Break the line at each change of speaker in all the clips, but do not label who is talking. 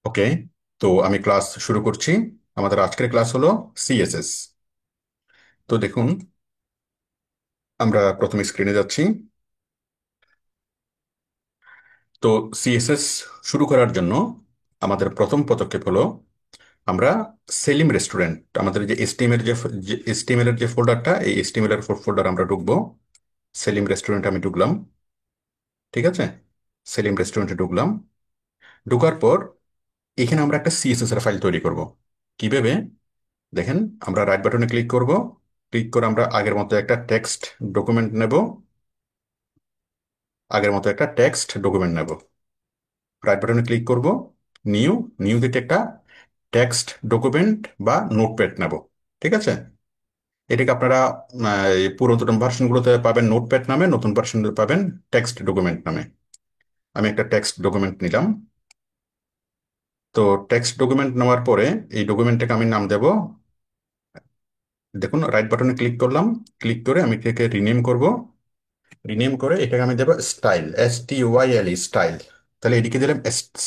ওকে, তো আমি ক্লাস শুরু করছি। আমাদের আজকের ক্লাস হলো সিএসএস। তো দেখুন, আমরা প্রথমে স্ক্রিনে যাচ্ছি। তো সিএসএস শুরু করার জন্য আমাদের প্রথম পদক্ষেপ হলো আমরা সেলিম রেস্টুরেন্ট, আমাদের যে এসটিএমএল এর যে ফোল্ডারটা, এই এসটিএমএল এর ফোল্ডার আমরা ঢুকবো। সেলিম রেস্টুরেন্ট আমি ঢুকলাম। ঠিক আছে, সেলিম রেস্টুরেন্টে ঢুকলাম। ঢোকার পর এখানে আমরা একটা সিএসএস এর ফাইল তৈরি করব। কিভাবে দেখেন, আমরা রাইট বাটনে ক্লিক করব। ক্লিক করে আমরা আগের মতো একটা টেক্সট ডকুমেন্ট নেব। রাইট বাটনে ক্লিক করব, নিউ। নিউ থেকে একটা টেক্সট ডকুমেন্ট বা নোটপ্যাড নেব। ঠিক আছে, এটাকে আপনারা এই পুরাতন ভার্সনগুলোতে পাবেন নোটপ্যাড নামে, নতুন ভার্সন পাবেন টেক্সট ডকুমেন্ট নামে। আমি একটা টেক্সট ডকুমেন্ট নিলাম। তো টেক্সট ডকুমেন্ট নেওয়ার পরে এই ডকুমেন্টটাকে আমি নাম দেব। দেখুন, রাইট বাটনে ক্লিক করলাম। ক্লিক করে আমি এটাকে রিনেম করব। রিনেম করে এটাকে আমি দেবো স্টাইল, STYLE, স্টাইল। তাহলে এদিকে দিলাম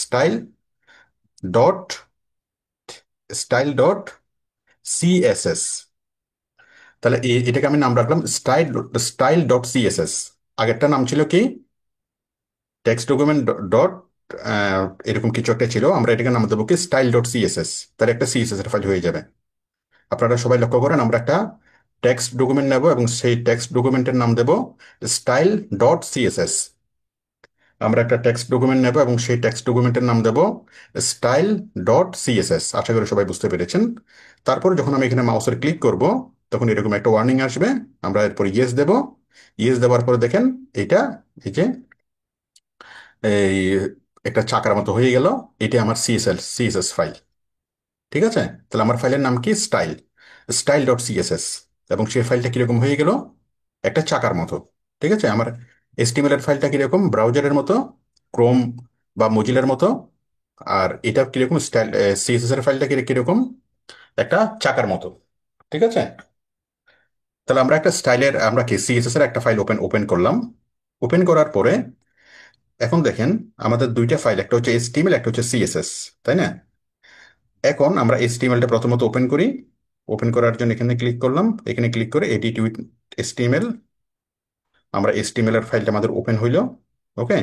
style dot style dot CSS। তাহলে এটাকে আমি নাম রাখলাম স্টাইল ডট CSS। আগেরটা নাম ছিল কি, টেক্সট ডকুমেন্ট ডট এরকম কিছু একটা ছিল। আমরা এটাকে নাম দেবো কি স্টাইল ডট CSS। তাহলে একটা সিএসএস এর ফাইল হয়ে যাবে। আপনারা সবাই লক্ষ্য করেন, আমরা একটা টেক্সট ডকুমেন্ট নেব এবং সেই টেক্সট ডকুমেন্টের নাম দেব স্টাইল ডট CSS। আমরা একটা টেক্সট ডকুমেন্ট নেব এবং সেই টেক্সট ডকুমেন্টের নাম দেব স্টাইল ডট CSS। আশা করি সবাই বুঝতে পেরেছেন। তারপর যখন আমি এখানে মাউসের ক্লিক করব, তখন এরকম একটা ওয়ার্নিং আসবে। আমরা এরপর ইয়েস দেব। ইয়েস দেওয়ার পরে দেখেন এটা, এই যে এই একটা চাকার মতো হয়ে গেল। এটা আমার সিএসএস ফাইল। ঠিক আছে, তাহলে আমার ফাইলের নাম কি, স্টাইল ডট CSS। এবং সেই ফাইলটা কিরকম হয়ে গেল, একটা চাকার মতো। ঠিক আছে, আমার এসটিএমএল এর ফাইলটা কিরকম, ব্রাউজারের মতো, ক্রোম বা মজিলার মতো। আর এটা কিরকম, সিএসএস এর ফাইলটা কিরকম, একটা চাকার মতো। ঠিক আছে, তাহলে আমরা কি সিএসএস এর একটা ফাইল ওপেন ওপেন করলাম। ওপেন করার পরে এখন দেখেন, আমাদের দুইটা ফাইল, একটা হচ্ছে এসটিএমএল, একটা হচ্ছে সিএসএস, তাই না? এখন আমরা এইচটিএমএলটা প্রথমত ওপেন করি। ওপেন করার জন্য এখানে ক্লিক করলাম। এখানে ক্লিক করে এডিট উইথ এইচটিএমএল। আমরা এইচটিএমএল এর ফাইলটা আমাদের ওপেন হইলো। ওকে,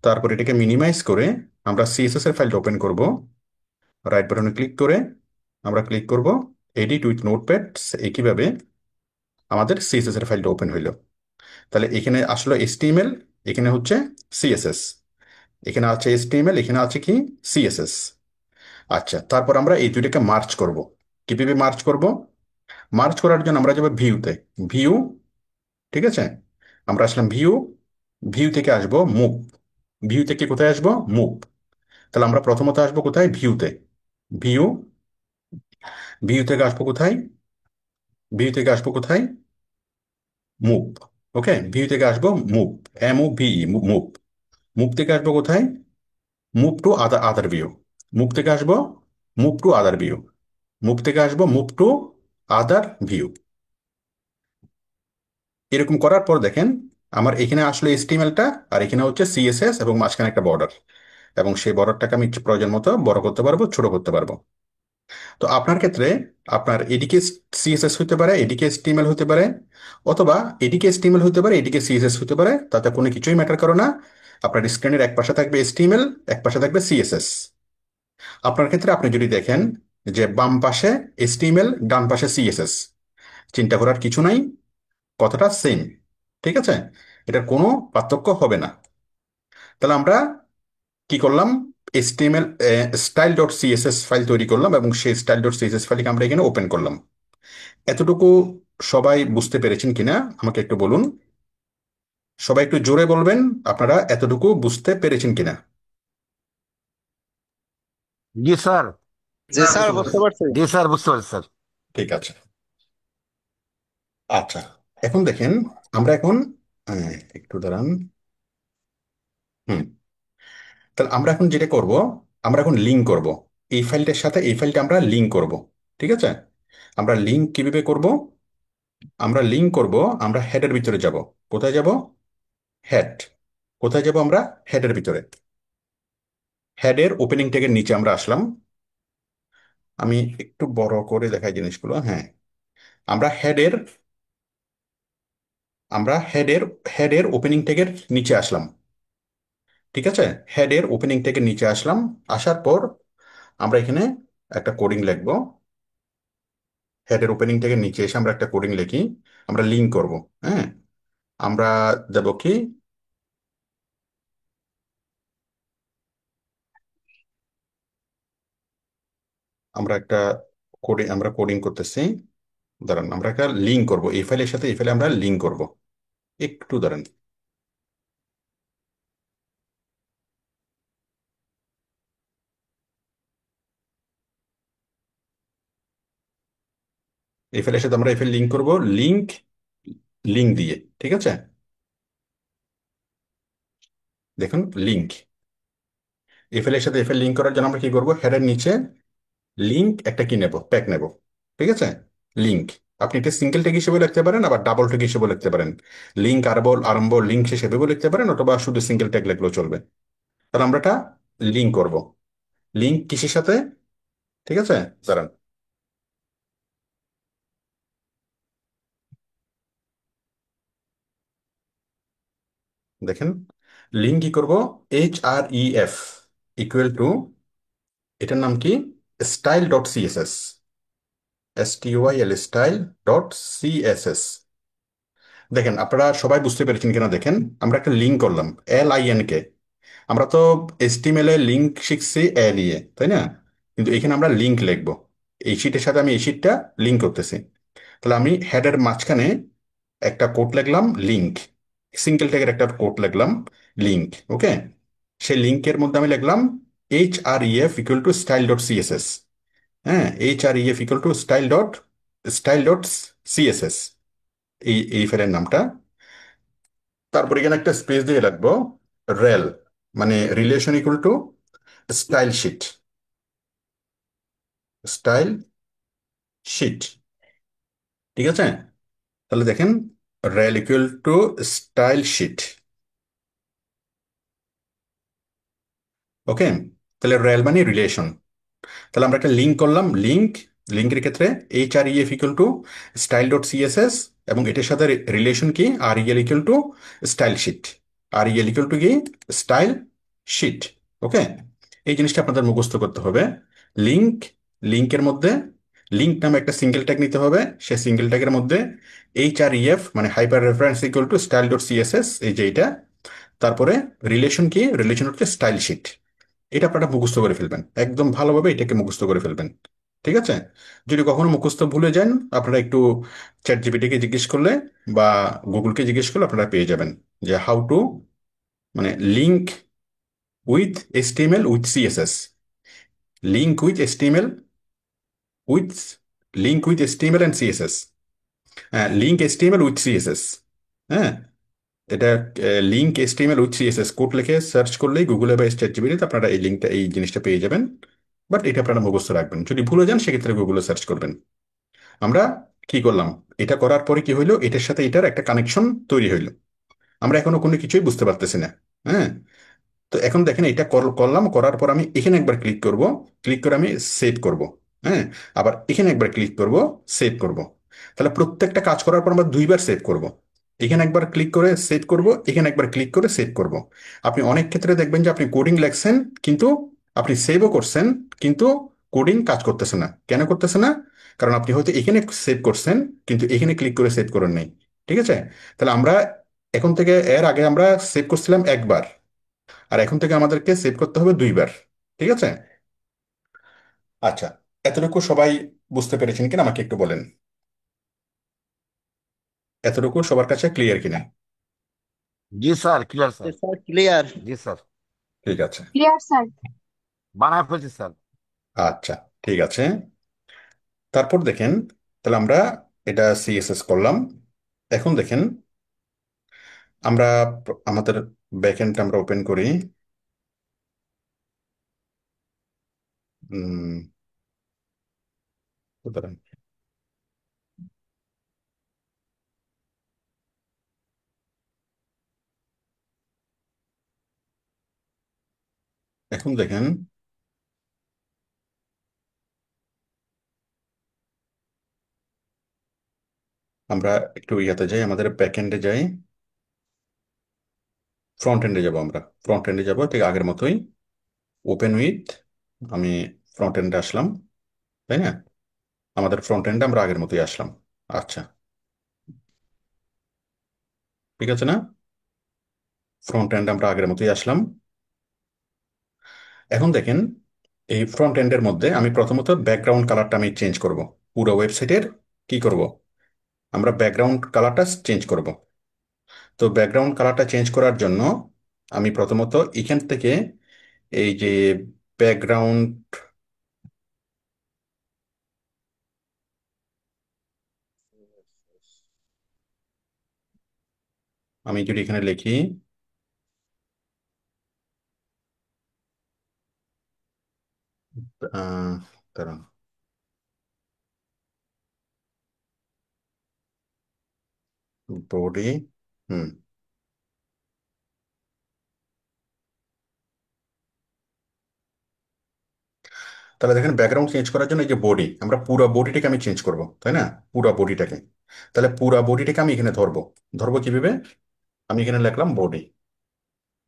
তারপর এটাকে মিনিমাইজ করে আমরা সিএসএস এর ফাইলটা ওপেন করব। রাইট বাটনে ক্লিক করে আমরা ক্লিক করব এডিট উইথ নোটপ্যাড। একইভাবে আমাদের সিএসএস এর ফাইলটা ওপেন হইলো। তাহলে এখানে আসলে এইচটিএমএল, এখানে হচ্ছে সিএসএস। এখানে আছে এইচটিএমএল, এখানে আছে কি, সিএসএস। আচ্ছা, তারপর আমরা এই দুইটাকে মার্চ করব। কিভাবে মার্চ করব? মার্চ করার জন্য আমরা যাবো ভিউতে। ভিউ, ঠিক আছে, আমরা আসলাম ভিউ। ভিউ থেকে আসবো মুভ। ভিউ থেকে কোথায় আসবো, মুভ। তাহলে আমরা প্রথমত আসবো কোথায়, ভিউতে। ভিউ, ভিউ থেকে আসবো কোথায়, ভিউ থেকে আসবো কোথায়, মুভ। ওকে, ভিউ থেকে আসবো মুভ, MOVE, মুভ। মুভ থেকে আসবো কোথায়, move to other other view. Move থেকে আসবো move to other view. Move থেকে আসবো মুভ টু আদার ভিউ। এরকম করার পর দেখেন, আমার এখানে আসলে এইচটিএমএলটা, আর এখানে হচ্ছে সিএসএস, এবং মাঝখানে একটা বর্ডার। এবং সেই বর্ডারটাকে আমি প্রয়োজন মতো বড় করতে পারবো, ছোট করতে পারবো। তো আপনার ক্ষেত্রে আপনার এদিকে সিএসএস হতে পারে, এদিকে এইচটিএমএল হতে পারে, অথবা এদিকে এইচটিএমএল হতে পারে, এদিকে সিএসএস হতে পারে, তাতে কোনো কিছুই ম্যাটার করে না। আপনার স্ক্রিনের এক পাশে থাকবে এইচটিএমএল, এক পাশে থাকবে সিএসএস। আপনার ক্ষেত্রে আপনি যদি দেখেন যে বাম পাশে এইচটিএমএল, ডান পাশে সিএসএস, চিন্তা করার কিছু নাই, কথাটা সেম। ঠিক আছে, এটার কোনো পার্থক্য হবে না। তাহলে আমরা কি করলাম, HTML style dot CSS file তৈরি করলাম এবং সেই স্টাইল ডট CSS ফাইলকে আমরা এখানে ওপেন করলাম। এতটুকু সবাই বুঝতে পেরেছেন কিনা আমাকে একটু বলুন। সবাই একটু জোরে বলবেন, আপনারা এতটুকু বুঝতে পেরেছেন কিনা।
জি স্যার।
জি স্যার, বুঝতে পারছি।
জি স্যার, বুঝতে পারছি স্যার।
ঠিক আছে, আচ্ছা। এখন দেখেন, আমরা এখন একটু দাঁড়ান। হুম, তাহলে আমরা এখন যেটা করব, আমরা এখন লিঙ্ক করব। এই ফাইলটার সাথে এই ফাইলটা আমরা লিঙ্ক করব। ঠিক আছে, আমরা লিঙ্ক কিভাবে করব, আমরা হেডের ভিতরে যাব। কোথায় যাব, হেড। কোথায় যাব আমরা, হেডের ভিতরে। হেডের ওপেনিং ট্যাগের নিচে আমরা আসলাম। আমি একটু বড় করে দেখাই জিনিসগুলো। হ্যাঁ, আমরা হেডের আমরা হেডের হেডের ওপেনিং ট্যাগের নিচে আসলাম। ঠিক আছে, হেডের ওপেনিং ট্যাগের নিচে আসলাম। আসার পর আমরা এখানে একটা কোডিং লিখবো। হেডের ওপেনিং ট্যাগের নিচে এসে আমরা একটা কোডিং লিখি। আমরা লিঙ্ক করব। হ্যাঁ, আমরা দেব কি, আমরা একটা আমরা কোডিং করতেছি। দাঁড়ান, আমরা একটা লিঙ্ক করব এই ফাইলের সাথে, এই ফাইলে আমরা লিঙ্ক করব। একটু দাঁড়ান। এই ফাইলের সাথে আমরা এই ফাইল লিঙ্ক করব। লিঙ্ক লিঙ্ক দিয়ে, ঠিক আছে। দেখুন, লিঙ্ক। এই ফাইলের সাথে এই ফাইল লিঙ্ক করার জন্য আমরা কি করব, হেডের নিচে লিঙ্ক একটা কি নেব, প্যাক নেব। ঠিক আছে, লিঙ্ক। আপনি এটা সিঙ্গেল ট্যাগ হিসেবে লিখতে পারেন, আবার ডাবল ট্যাগ হিসেবে লিখতে পারেন। লিঙ্ক আরম্ভ আরম্ভ লিঙ্ক হিসেবেও লিখতে পারেন, অথবা শুধু সিঙ্গেল ট্যাগ লিখলেও চলবে। তাহলে আমরা এটা লিঙ্ক করব। লিঙ্ক কিসের সাথে? ঠিক আছে, দাঁড়ান। দেখেন, লিঙ্ক কি করব, HREF ইকুয়াল টু, এটার নাম কি, style dot CSS. STYL style dot CSS. দেখেন, আপনারা সবাই বুঝতে পেরেছেন কিনা দেখেন। আমরা একটা লিঙ্ক করলাম, LINK। আমরা তো HTML এ লিঙ্ক শিখছি LE, তাই না? কিন্তু এখানে আমরা লিঙ্ক লিখবো। এই শিটের সাথে আমি এই শিটটা লিঙ্ক করতেছি। তাহলে আমি হেডের মাঝখানে একটা কোড লিখলাম, লিঙ্ক। সিঙ্গেল ট্যাগের একটা কোড লিখলাম, লিঙ্ক। ওকে, সেই লিঙ্কের মধ্যে আমি লিখলাম HREF equal to style dot CSS. হ্যাঁ, HREF equal to style dot CSS, এই ফাইলের নামটা। তারপর এখানে একটা স্পেস দিয়ে রাখবো, রেল, মানে relation equal to style sheet. Style sheet, ঠিক আছে। তাহলে দেখেন, rel equal to style sheet. Okay, তাহলে রেল মানে রিলেশন। তাহলে আমরা একটা লিঙ্ক করলাম, লিঙ্ক। লিঙ্কের ক্ষেত্রে HREF equal to style dot CSS, এবং এটার সাথে রিলেশন কি, REL equal to style sheet. REL equal to কি, স্টাইল শিট। ওকে, এই জিনিসটা আপনাদের মুখস্থ করতে হবে। লিঙ্ক, লিঙ্কের মধ্যে লিঙ্ক নামে একটা সিঙ্গেল ট্যাগ নিতে হবে। সে সিঙ্গেল ট্যাগের মধ্যে HREF মানে hyper reference equal to style dot CSS, এই যে এটা। তারপরে রিলেশন কি, রিলেশন হচ্ছে স্টাইল শিট। এটা আপনারা মুখস্থ করে ফেলবেন, একদম ভালোভাবে এটাকে মুখস্থ করে ফেলবেন। ঠিক আছে, যদি কখনো মুখস্থ ভুলে যান, আপনারা একটু চ্যাট জিপিটিকে জিজ্ঞেস করলে বা গুগলকে জিজ্ঞেস করলে আপনারা পেয়ে যাবেন যে হাউ টু, মানে link with HTML with CSS. Link with HTML with link with HTML and CSS. হ্যাঁ, লিঙ্ক HTML উইথ সিএসএস। হ্যাঁ, এটা link HTML with CSS code লিখে সার্চ করলেই গুগলে বা চ্যাট জিপিটিতে আপনারা এই লিঙ্কটা, এই জিনিসটা পেয়ে যাবেন। বাট এটা আপনারা মুখস্থ রাখবেন, যদি ভুলে যান সেক্ষেত্রে গুগলে সার্চ করবেন। আমরা কি করলাম, এটা করার পরে কি হইলো, এটার সাথে এটার একটা কানেকশন তৈরি হইলো। আমরা এখনো কোনো কিছুই বুঝতে পারতেছি না। হ্যাঁ, তো এখন দেখেন, এটা করলাম, করার পর আমি এখানে একবার ক্লিক করব। ক্লিক করে আমি সেভ করব। হ্যাঁ, আবার এখানে একবার ক্লিক করব, সেভ করব। তাহলে প্রত্যেকটা কাজ করার পর আমরা দুইবার সেভ করব। এখানে একবার ক্লিক করে সেভ করব, এখানে একবার ক্লিক করে সেভ করব। আপনি অনেক ক্ষেত্রে দেখবেন যে আপনি কোডিং লেখছেন, কিন্তু আপনি সেভও করছেন, কিন্তু কোডিং কাজ করতেছে না। কেন করতেছে না? কারণ আপনি হয়তো এখানে সেভ করছেন, কিন্তু এখানে ক্লিক করে সেভ করেন নাই। ঠিক আছে, তাহলে আমরা এখন থেকে, এর আগে আমরা সেভ করছিলাম একবার, আর এখন থেকে আমাদেরকে সেভ করতে হবে দুইবার। ঠিক আছে, আচ্ছা, এতটুকু সবাই বুঝতে পেরেছেন কিনা আমাকে একটু বলেন। এতটুকু সবার কাছে ক্লিয়ার কিনা?
जी sir clear sir.
Sir clear.
जी सर।
ঠিক আছে,
ক্লিয়ার স্যার।
বানায় ফেলছি স্যার।
আচ্ছা, ঠিক আছে। তারপর দেখেন, তাহলে আমরা এটা সিএসএস করলাম। এখন দেখেন, আমরা আমাদের ব্যাকএন্ডটা আমরা ওপেন করি। উম, দাঁড়ান। এখন দেখেন আমরা একটু ইয়াতে যাই, আমাদের ব্যাক এন্ডে যাই, ফ্রন্ট এন্ডে যাব। আমরা ফ্রন্ট এন্ডে যাব ঠিক আগের মতোই, ওপেন উইথ, আমি ফ্রন্ট এন্ডে আসলাম, তাই না? আমাদের ফ্রন্ট এন্ডে আমরা আগের মতোই আসলাম। আচ্ছা, ঠিক আছে না? ফ্রন্ট এন্ড আমরা আগের মতোই আসলাম। এখন দেখেন এই ফ্রন্ট এন্ডের মধ্যে আমি প্রথমত ব্যাকগ্রাউন্ড কালারটা আমি চেঞ্জ করব। পুরো ওয়েবসাইটের কি করব, আমরা ব্যাকগ্রাউন্ড কালারটা চেঞ্জ করব। তো ব্যাকগ্রাউন্ড কালারটা চেঞ্জ করার জন্য আমি প্রথমত এখান থেকে এই যে ব্যাকগ্রাউন্ড, আমি যদি এখানে লিখি আহ দাঁড়ান, বডি, হুম, তাহলে দেখেন ব্যাকগ্রাউন্ড চেঞ্জ করার জন্য এই যে বডি, আমরা পুরো বডিটাকে আমি চেঞ্জ করব, তাই না? পুরো বডিটাকে, তাহলে পুরো বডিটাকে আমি এখানে ধরবো। ধরবো কিভাবে, আমি এখানে লিখলাম বডি,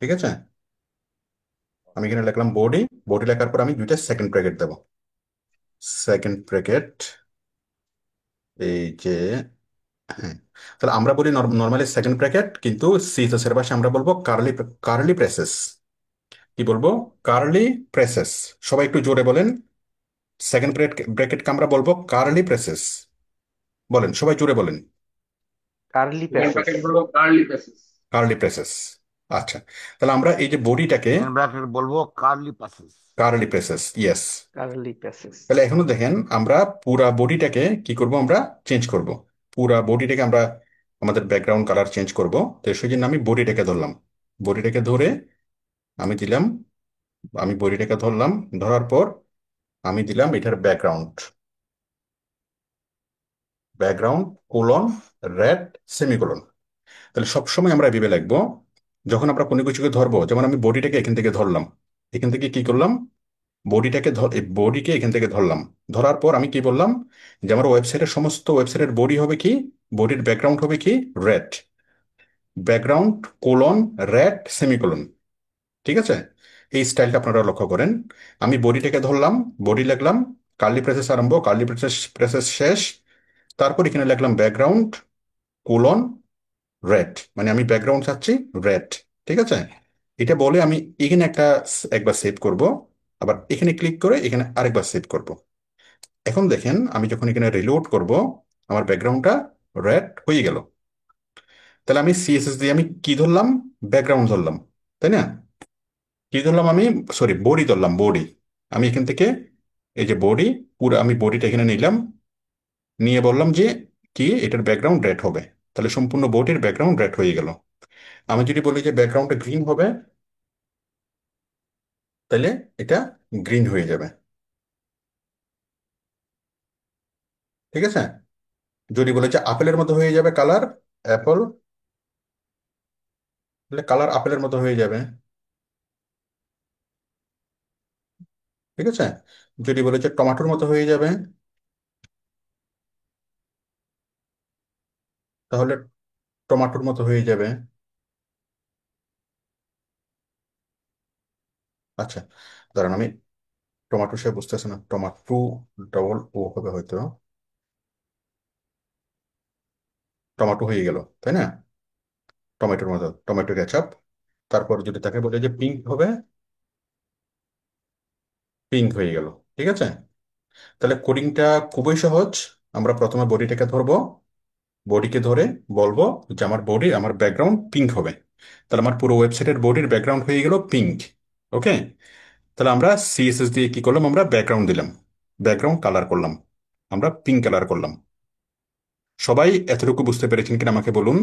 ঠিক আছে? আমি এখানে লিখলাম বডি, বডি লেখার পর আমি দুইটা সেকেন্ড ব্র্যাকেট দেবো। সেকেন্ড ব্র্যাকেট, এই যে, হ্যাঁ, তাহলে আমরা বলি নর্মালি সেকেন্ড ব্র্যাকেট, কিন্তু সিএসএস এর ভাষায় আমরা বলবো কার্লি, কার্লি প্রেসেস। কি বলবো? Curly braces. সবাই একটু জোরে বলেন, সেকেন্ড ব্র্যাকেটকে আমরা বলবো কার্লি প্রেসেস। বলেন, সবাই জোরে বলেন।
Curly
second
braces.
প্যাকেট বলবো কার্লি প্যাসেজ।
Curly braces. আচ্ছা, তাহলে আমরা এই যে বডিটাকে
সেকেন্ড ব্র্যাকেট বলবো curly braces.
Curly braces, yes.
Curly braces.
তাহলে এখনো দেখেন আমরা পুরা বডিটাকে কি করব, আমরা চেঞ্জ করব। পুরা বডিটাকে আমরা আমাদের ব্যাকগ্রাউন্ড কালার চেঞ্জ করব। তো সেই জন্য আমি বডিটাকে ধরলাম, বডিটাকে ধরে আমি দিলাম, আমি বডিটাকে ধরলাম, ধরার পর আমি দিলাম এটার background, background colon red semicolon. তাহলে সবসময় আমরা ভেবে লিখবো, যখন আমরা কোনো কিছুকে ধরবো, যেমন আমি বডিটাকে এখান থেকে ধরলাম, এখান থেকে কি করলাম, বডিটাকে বডিকে এখান থেকে ধরলাম। ধরার পর আমি কি বললাম, যে আমার ওয়েবসাইটের সমস্ত ওয়েবসাইটের বডি হবে কি, বডির ব্যাকগ্রাউন্ড হবে কি, red, background colon red semicolon. ঠিক আছে? এই স্টাইলটা আপনারা লক্ষ্য করেন। আমি বডিটাকে ধরলাম, বডি লিখলাম, কার্লি প্রেসেস আরম্ভ, কার্লি প্রেসেস প্রেসেস শেষ, তারপর এখানে লিখলাম ব্যাকগ্রাউন্ড কোলন রেড, মানে আমি ব্যাকগ্রাউন্ড চাচ্ছি রেড। ঠিক আছে? এটা বলে আমি এখানে একটা একবার সেভ করব, আবার এখানে ক্লিক করে এখানে আরেকবার সেভ করব। এখন দেখেন আমি যখন এখানে রিলোড করব, আমার ব্যাকগ্রাউন্ডটা রেড হয়ে গেল। তাহলে আমি সিএসএস দিয়ে আমি কি ধরলাম, ব্যাকগ্রাউন্ড ধরলাম, তাই না? কি ধরলাম আমি, সরি বডি ধরলাম, বডি। আমি এখান থেকে এই যে বডি, পুরো আমি বডিটা এখানে নিলাম, নিয়ে বললাম যে কি এটার ব্যাকগ্রাউন্ড রেড হবে। তাহলে সম্পূর্ণ বডির ব্যাকগ্রাউন্ড রেড হয়ে গেল। আমি যদি বলি যে ব্যাকগ্রাউন্ডটা গ্রিন হবে, তাহলে এটা গ্রিন হয়ে যাবে। ঠিক আছে? যদি বলে যে আপেলের মতো হয়ে যাবে কালার, অ্যাপল, তাহলে কালার আপেলের মতো হয়ে যাবে। ঠিক আছে? যদি বলে যে টমেটোর মতো হয়ে যাবে, তাহলে টমেটোর মতো হয়ে যাবে। আচ্ছা, দাঁড়ান, আমি টমেটো সে বুঝতেছে না, টমেটো ডবল ও হবে হয়তো, টমেটো হয়ে গেল, তাই না? টমেটোর মতো, টমেটো কেচাপ। তারপর যদি তাকে বলে যে পিঙ্ক হবে, পিঙ্ক হয়ে গেল। ঠিক আছে? তাহলে কোডিংটা খুবই সহজ। আমরা প্রথমে বডিটাকে ধরবো, বডিকে ধরে বলবো যে আমার বডি, আমার ব্যাকগ্রাউন্ড পিঙ্ক হবে। তাহলে আমার পুরো ওয়েবসাইটের বডির ব্যাকগ্রাউন্ড হয়ে গেল পিঙ্ক। ওকে? তাহলে আমরা সিএসএস দিয়ে কি করলাম, আমরা ব্যাকগ্রাউন্ড দিলাম, ব্যাকগ্রাউন্ড কালার করলাম, আমরা পিঙ্ক কালার করলাম। সবাই এতটুকু বুঝতে পেরেছেন কিনা আমাকে বলুন।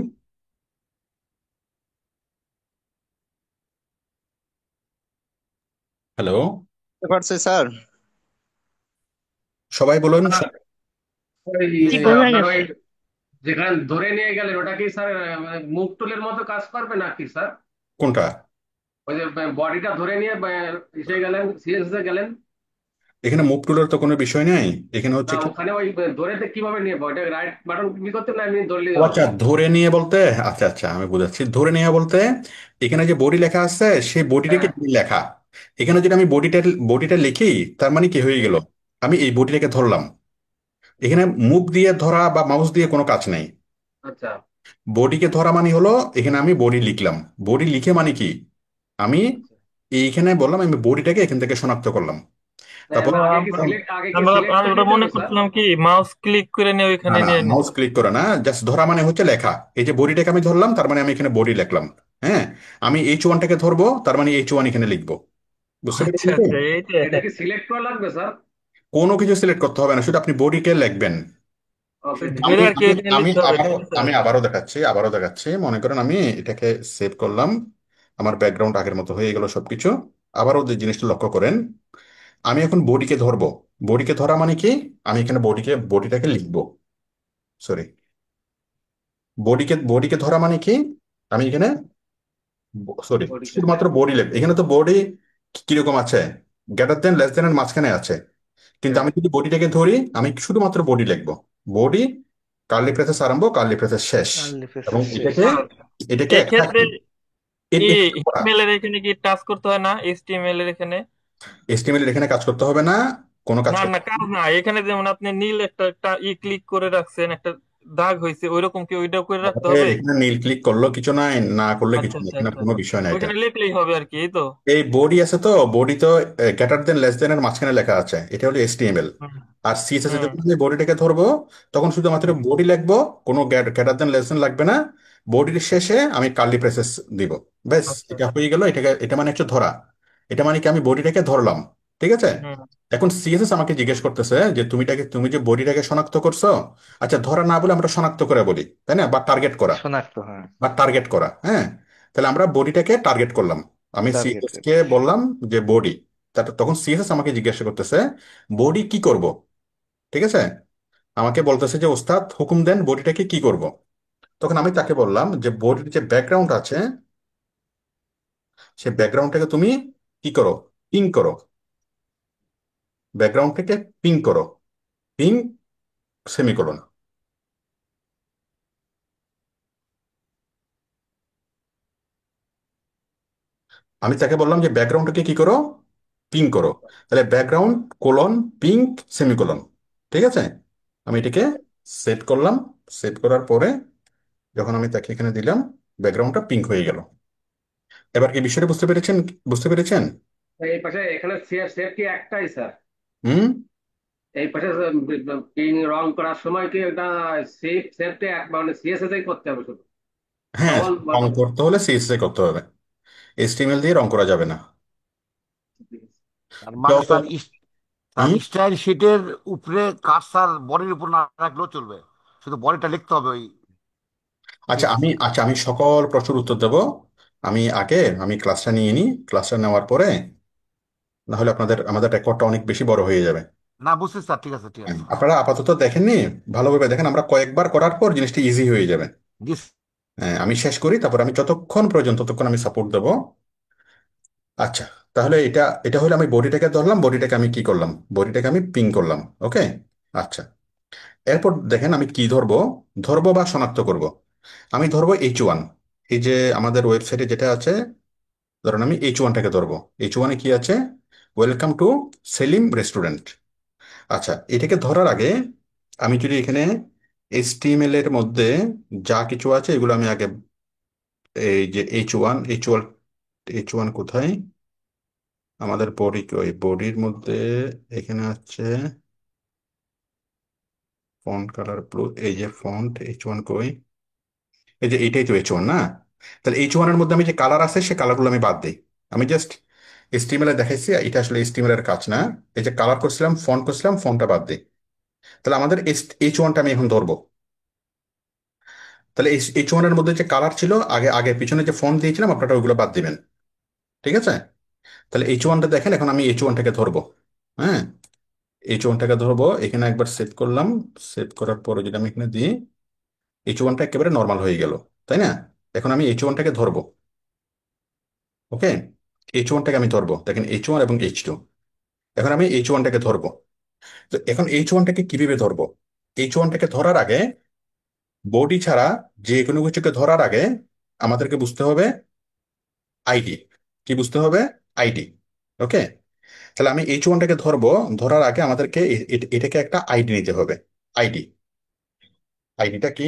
হ্যালো,
বুঝতে পারছি স্যার।
সবাই বলুন।
ওই
জি বোঝা
আপনার ওই
গেছে।
যেখানে ধরে নিয়ে গেলেন ওটা কি স্যার মুভ টুলের মতো কাজ করবে নাকি স্যার?
কোনটা?
ওই যে বডিটা ধরে নিয়ে এসে গেলেন, সিএসএস এ গেলেন।
এখানে মুভ টুলের তো কোনো বিষয় নেই, এখানে
না,
হচ্ছে কি।
ওখানে ওই ধরে কিভাবে নিয়ে ওইটা রাইট বাটন ক্লিক করতে না, এমনি ধরলেই
ও
হবে?
আচ্ছা, ধরে নিয়ে বলতে, আচ্ছা আচ্ছা আমি বুঝাচ্ছি। ধরে নিয়ে বলতে এখানে যে বডি লেখা আছে সেই বডিটাকে
হ্যাঁ।
লেখা, এখানে যদি আমি বডিটা লিখি, তার মানে কি হয়ে গেল, আমি এই বডিটাকে ধরলাম। এখানে মুভ দিয়ে ধরা বা মাউস দিয়ে কোনো কাজ নেই।
আচ্ছা।
বডিকে ধরা মানে হলো, এখানে আমি বডি লিখলাম। বডি লিখে মানে কি, আমি
আচ্ছা।
এইখানে বললাম আমি বডিটাকে এখান থেকে শনাক্ত করলাম। তারপর
ও,
আগে কি
আমরা
সিলেক্ট, আগে কি
আমরা
সিলেক্টে
আমি ওটা
নিতে
মনে
হবে স্যার?
করছিলাম কি মাউস ক্লিক করে নিয়ে
না
ওইখানে
না,
নিয়ে
মাউস
নিতে।
ক্লিক করে না, জাস্ট ধরা মানে হচ্ছে লেখা। এই যে বডিটাকে আমি ধরলাম, তার মানে আমি এখানে বডি লিখলাম। হ্যাঁ, আমি H1টাকে ধরবো, তার মানে H1 এখানে লিখবো। বুঝতে
আচ্ছা
পেরেছেন তো?
আচ্ছা, এইটা।
এটা কি সিলেক্ট করা লাগবে স্যার?
কোনো কিছু সিলেক্ট করতে হবে না, শুধু আপনি বডিকে লিখবেন।
ওকে, ঠিক
আমি
এটা
আছে।
আর কি
আমি
ওইখানে
আমি
লিখতে হবে,
আবারও
ঠিক আছে।
আমি আবারও দেখাচ্ছি। মনে করেন আমি এটাকে সেভ করলাম, আমার ব্যাকগ্রাউন্ড আগের মতো হয়ে গেল সবকিছু। আবারও যে জিনিসটা লক্ষ্য করেন, আমি এখন বডিকে ধরবো। বডিকে ধরা মানে কি, আমি এখানে বডিটাকে লিখবো। সরি, বডিকে ধরা মানে কি, আমি এখানে, সরি,
বডিতে
শুধুমাত্র বডি লিখবো। এখানে তো বডি কিরকম আছে, গ্রেটার দেন লেস দেন এর মাঝখানে আছে। কিন্তু
হ্যাঁ।
আমি যদি বডিটাকে ধরি, আমি শুধুমাত্র বডি লিখবো। বডি, কার্লি ব্রেসেস আরম্ভ, কার্লি ব্রেসেস শেষ।
কার্লি
এবং
প্যাসেজ শেষ।
এটাকে এটাকে
এই
একটা
ক্ষেত্রে কি
এটা করা,
HTML এর এখানে কি টাচ করতে হয় না, HTML এর এখানে?
HTML এর এখানে কাজ করতে হবে না, কোনো কাজ
না
করতে
না,
হবে
কাজ
না।
না, এখানে যেমন আপনি নীল একটা একটা ক্লিক করে রাখছেন, একটা দাগ হয়েছে, ওইরকম কি ওইটাও করে রাখতে
তাহলে
হবে?
এখানে নীল ক্লিক করলো কিছু নাই, না করলে কিছু
আচ্ছা
নাই,
আচ্ছা
এখানে
আচ্ছা,
কোনো বিষয় নাই এটা।
ওইখানে লিখলেই হবে আর কি, এই তো।
এই বডি আছে তো, বডি তো গ্রেটার দেন লেস দেন এর মাঝখানে লেখা আছে, এটা হলো HTML।
হুম
আর CSS এ
হুম
যখন আমি বডিটাকে ধরবো, তখন শুধুমাত্র
হুম।
বডি লিখবো, কোনো গ্রেটার দেন লেস দেন লাগবে না। বডির শেষে আমি কার্লি প্রেসেস দিব। ব্যাস,
আচ্ছা
এটা
আচ্ছা।
হয়ে গেল। এটা মানে হচ্ছে ধরা। এটা মানে কি, আমি বডিটাকে ধরলাম। ঠিক আছে।
হুম
এখন CSS আমাকে জিজ্ঞেস করতেছে যে তুমি যে বডিটাকে শনাক্ত করছো, আচ্ছা ধরা না বলে আমরা শনাক্ত করে বলি, তাই না, বা টার্গেট করা।
শনাক্ত, হ্যাঁ।
হ্যাঁ, তাহলে আমরা বডিটাকে টার্গেট করলাম। আমি
টার্গেট
সিএসএস কে
করছি।
বললাম যে বডি, তখন সিএসএস আমাকে জিজ্ঞাসা করতেছে বডি কি করব। ঠিক আছে, আমাকে বলতেছে যে ওস্তাদ হুকুম দেন, বডিটাকে কি করব। তখন আমি তাকে বললাম যে বডির যে ব্যাকগ্রাউন্ড আছে, সেই ব্যাকগ্রাউন্ডটাকে তুমি কি করো, পিং করো। ব্যাকগ্রাউন্ডটাকে পিং করো, পিং সেমিকোলন। আমি তাকে বললাম যে ব্যাকগ্রাউন্ডটাকে কি করো, পিং করো। তাহলে ব্যাকগ্রাউন্ড কোলন পিং সেমিকোলন। ঠিক আছে, আমি এটাকে সেট করলাম। সেট করার পরে যখন আমি তাকে এখানে দিলাম, ব্যাকগ্রাউন্ডটা পিঙ্ক হয়ে গেল। এবার কি বিষয়টা বুঝতে পেরেছেন?
এই পাশে এখানে সেফ সেফ কি একটাই স্যার?
হুম।
এই পাশে পিং রং করার সময় কি এটা সেফ সেফটা এক মানে সিএসএস এই করতে হবে শুধু?
হ্যাঁ,
অল
রং করতে হলে CSS করতে হবে, HTML দিয়ে রং করা যাবে না।
তার
তো
মানে
তো-
স্যার তার
হুম।
স্টাইল শিটের উপরে কার্সার বডির উপর না রাখলেও চলবে, শুধু বডিটা লিখতে হবে ওই সিএসএস এ।
আচ্ছা আমি সকল প্রশ্নের উত্তর দেব। আমি ক্লাসটা নিয়ে নিই, ক্লাসটা নেওয়ার পরে না হলে আমাদের রেকর্ডটা অনেক বেশি বড় হয়ে যাবে।
না বুঝছি স্যার, ঠিক আছে ঠিক
হ্যাঁ,
আছে।
আপনারা আপাতত দেখেননি, ভালোভাবে দেখেন, আমরা কয়েকবার করার পর জিনিসটা ইজি হয়ে যাবে।
দিস।
হ্যাঁ, আমি শেষ করি, তারপর আমি যতক্ষণ প্রয়োজন ততক্ষণ আমি সাপোর্ট দেবো। আচ্ছা, তাহলে এটা এটা হলো, আমি বডিটাকে ধরলাম, বডিটাকে আমি কি করলাম, বডিটাকে আমি পিং করলাম। ওকে। আচ্ছা, এরপর দেখেন আমি কি ধরবো, ধরবো বা শনাক্ত করব। আমি ধরবো H1। এই যে আমাদের ওয়েবসাইটে যেটা আছে, ধরুন আমি H1টাকে ধরবো। H1-এ কি আছে, ওয়েলকাম টু সেলিম রেস্টুরেন্ট। আচ্ছা, এটাকে ধরার আগে আমি যদি এখানে HTML এর মধ্যে যা কিছু আছে এগুলো আমি আগে, এই যে H1 কোথায়, আমাদের বডি, ওই বডির মধ্যে এখানে আছে ফন্ট কালার ব্লু, এই যে ফন্ট H1 কই, এই যে এইটাই তো H1 না। তাহলে H1-এর মধ্যে আমি যে কালার আছে সে কালারগুলো আমি বাদ দিই। আমি জাস্ট HTML-এ দেখাইছি, এটা আসলে HTML-এর কাজ না। এই যে কালার করছিলাম, ফন্ট করছিলাম, ফন্টটা বাদ দিই। তাহলে আমাদের H1টা আমি এখন ধরবো। তাহলে H1-এর মধ্যে যে কালার ছিল, আগে আগে পিছনে যে ফন্ট দিয়েছিলাম, আপনারা ওইগুলো বাদ দিবেন। ঠিক আছে। তাহলে H1টা দেখেন, এখন আমি H1টাকে ধরবো। হ্যাঁ, H1টাকে ধরবো, এখানে একবার সেভ করলাম। সেভ করার পরে যদি আমি এখানে দিই, H1টা একেবারে নর্মাল হয়ে গেল, তাই না? এখন আমি H1টাকে ধরবো। ওকে। H1টাকে আমি ধরবো, দেখেন H1 এবং H2। এখন আমি H1টাকে ধরবো। তো এখন H1টাকে কিভাবে ধরবো? H1টাকে ধরার আগে, বডি ছাড়া যে কোনো কিছুকে ধরার আগে আমাদেরকে বুঝতে হবে আইডি। কি বুঝতে হবে? আইডি। ওকে। তাহলে আমি H1টাকে ধরবো, ধরার আগে আমাদেরকে এটাকে একটা আইডি নিতে হবে। আইডি। আইডিটা কি?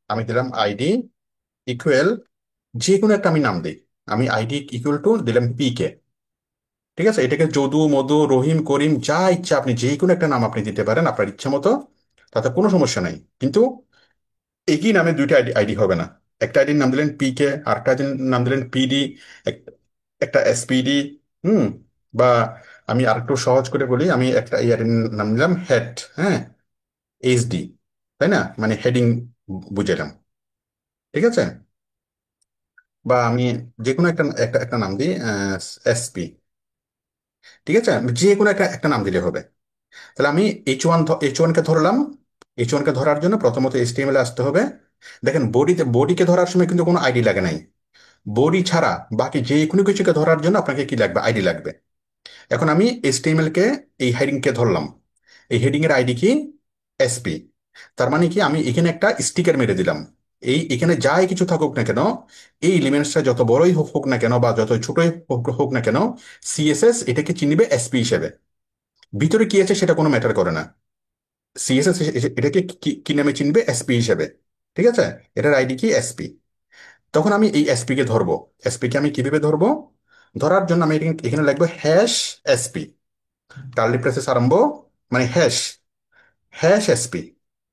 আমি দিলাম আইডি ইকুয়াল, যে কোনো একটা আমি নাম দিই। আমি আইডি ইকুয়াল টু দিলাম পি কে। ঠিক আছে, এটাকে যদু, মধু, রহিম, করিম, যা ইচ্ছা আপনি যে কোনো একটা নাম আপনি দিতে পারেন আপনার ইচ্ছা মতো, তাতে কোনো সমস্যা নাই। কিন্তু একই নামে দুইটা আইডি আইডি হবে না। একটা আইডির নাম দিলেন পি কে, আর একটা আইডির নাম দিলেন পিডি, একটা এসপিডি। হুম। বা আমি আরেকটু সহজ করে বলি, আমি একটা এই আইডির নাম দিলাম হেড। হ্যাঁ, এইচডি। তাই না, মানে হেডিং বুঝালাম। ঠিক আছে। বা আমি যে কোনো একটা একটা একটা নাম দিই, এসপি। ঠিক আছে, যে কোনো একটা একটা নাম দিলে হবে। তাহলে আমি H1কে ধরলাম। H1কে ধরার জন্য প্রথমত HTML আসতে হবে। দেখেন, বডিকে ধরার সময় কিন্তু কোনো আইডি লাগে নাই। বডি ছাড়া বাকি যে কোনো কিছুকে ধরার জন্য আপনাকে কি লাগবে? আইডি লাগবে। এখন আমি HTML কে, এই হেডিংকে ধরলাম। এই হেডিং এর আইডি কি? এসপি। তার মানে কি, আমি এখানে একটা স্টিকার মেরে দিলাম। এখানে যাই কিছু থাকুক না কেন, এই এলিমেন্টসটা যত বড়ই হোক হোক না কেন বা যত ছোটই হোক হোক না কেন, সিএসএস এটাকে চিনবে এসপি হিসেবে। ভিতরে কি আছে সেটা কোনো ম্যাটার করে না। সিএসএস এটাকে কি কি নামে চিনবে? এসপি হিসেবে। ঠিক আছে, এটার আইডি কি? এসপি। তখন আমি এই এসপি কে ধরবো। এসপি কে আমি কিভাবে ধরবো? ধরার জন্য আমি এখানে লিখবো হ্যাশ এসপি, কার্লি ব্রেসেস আরম্ভ, মানে হ্যাশ, হ্যাশ এসপি।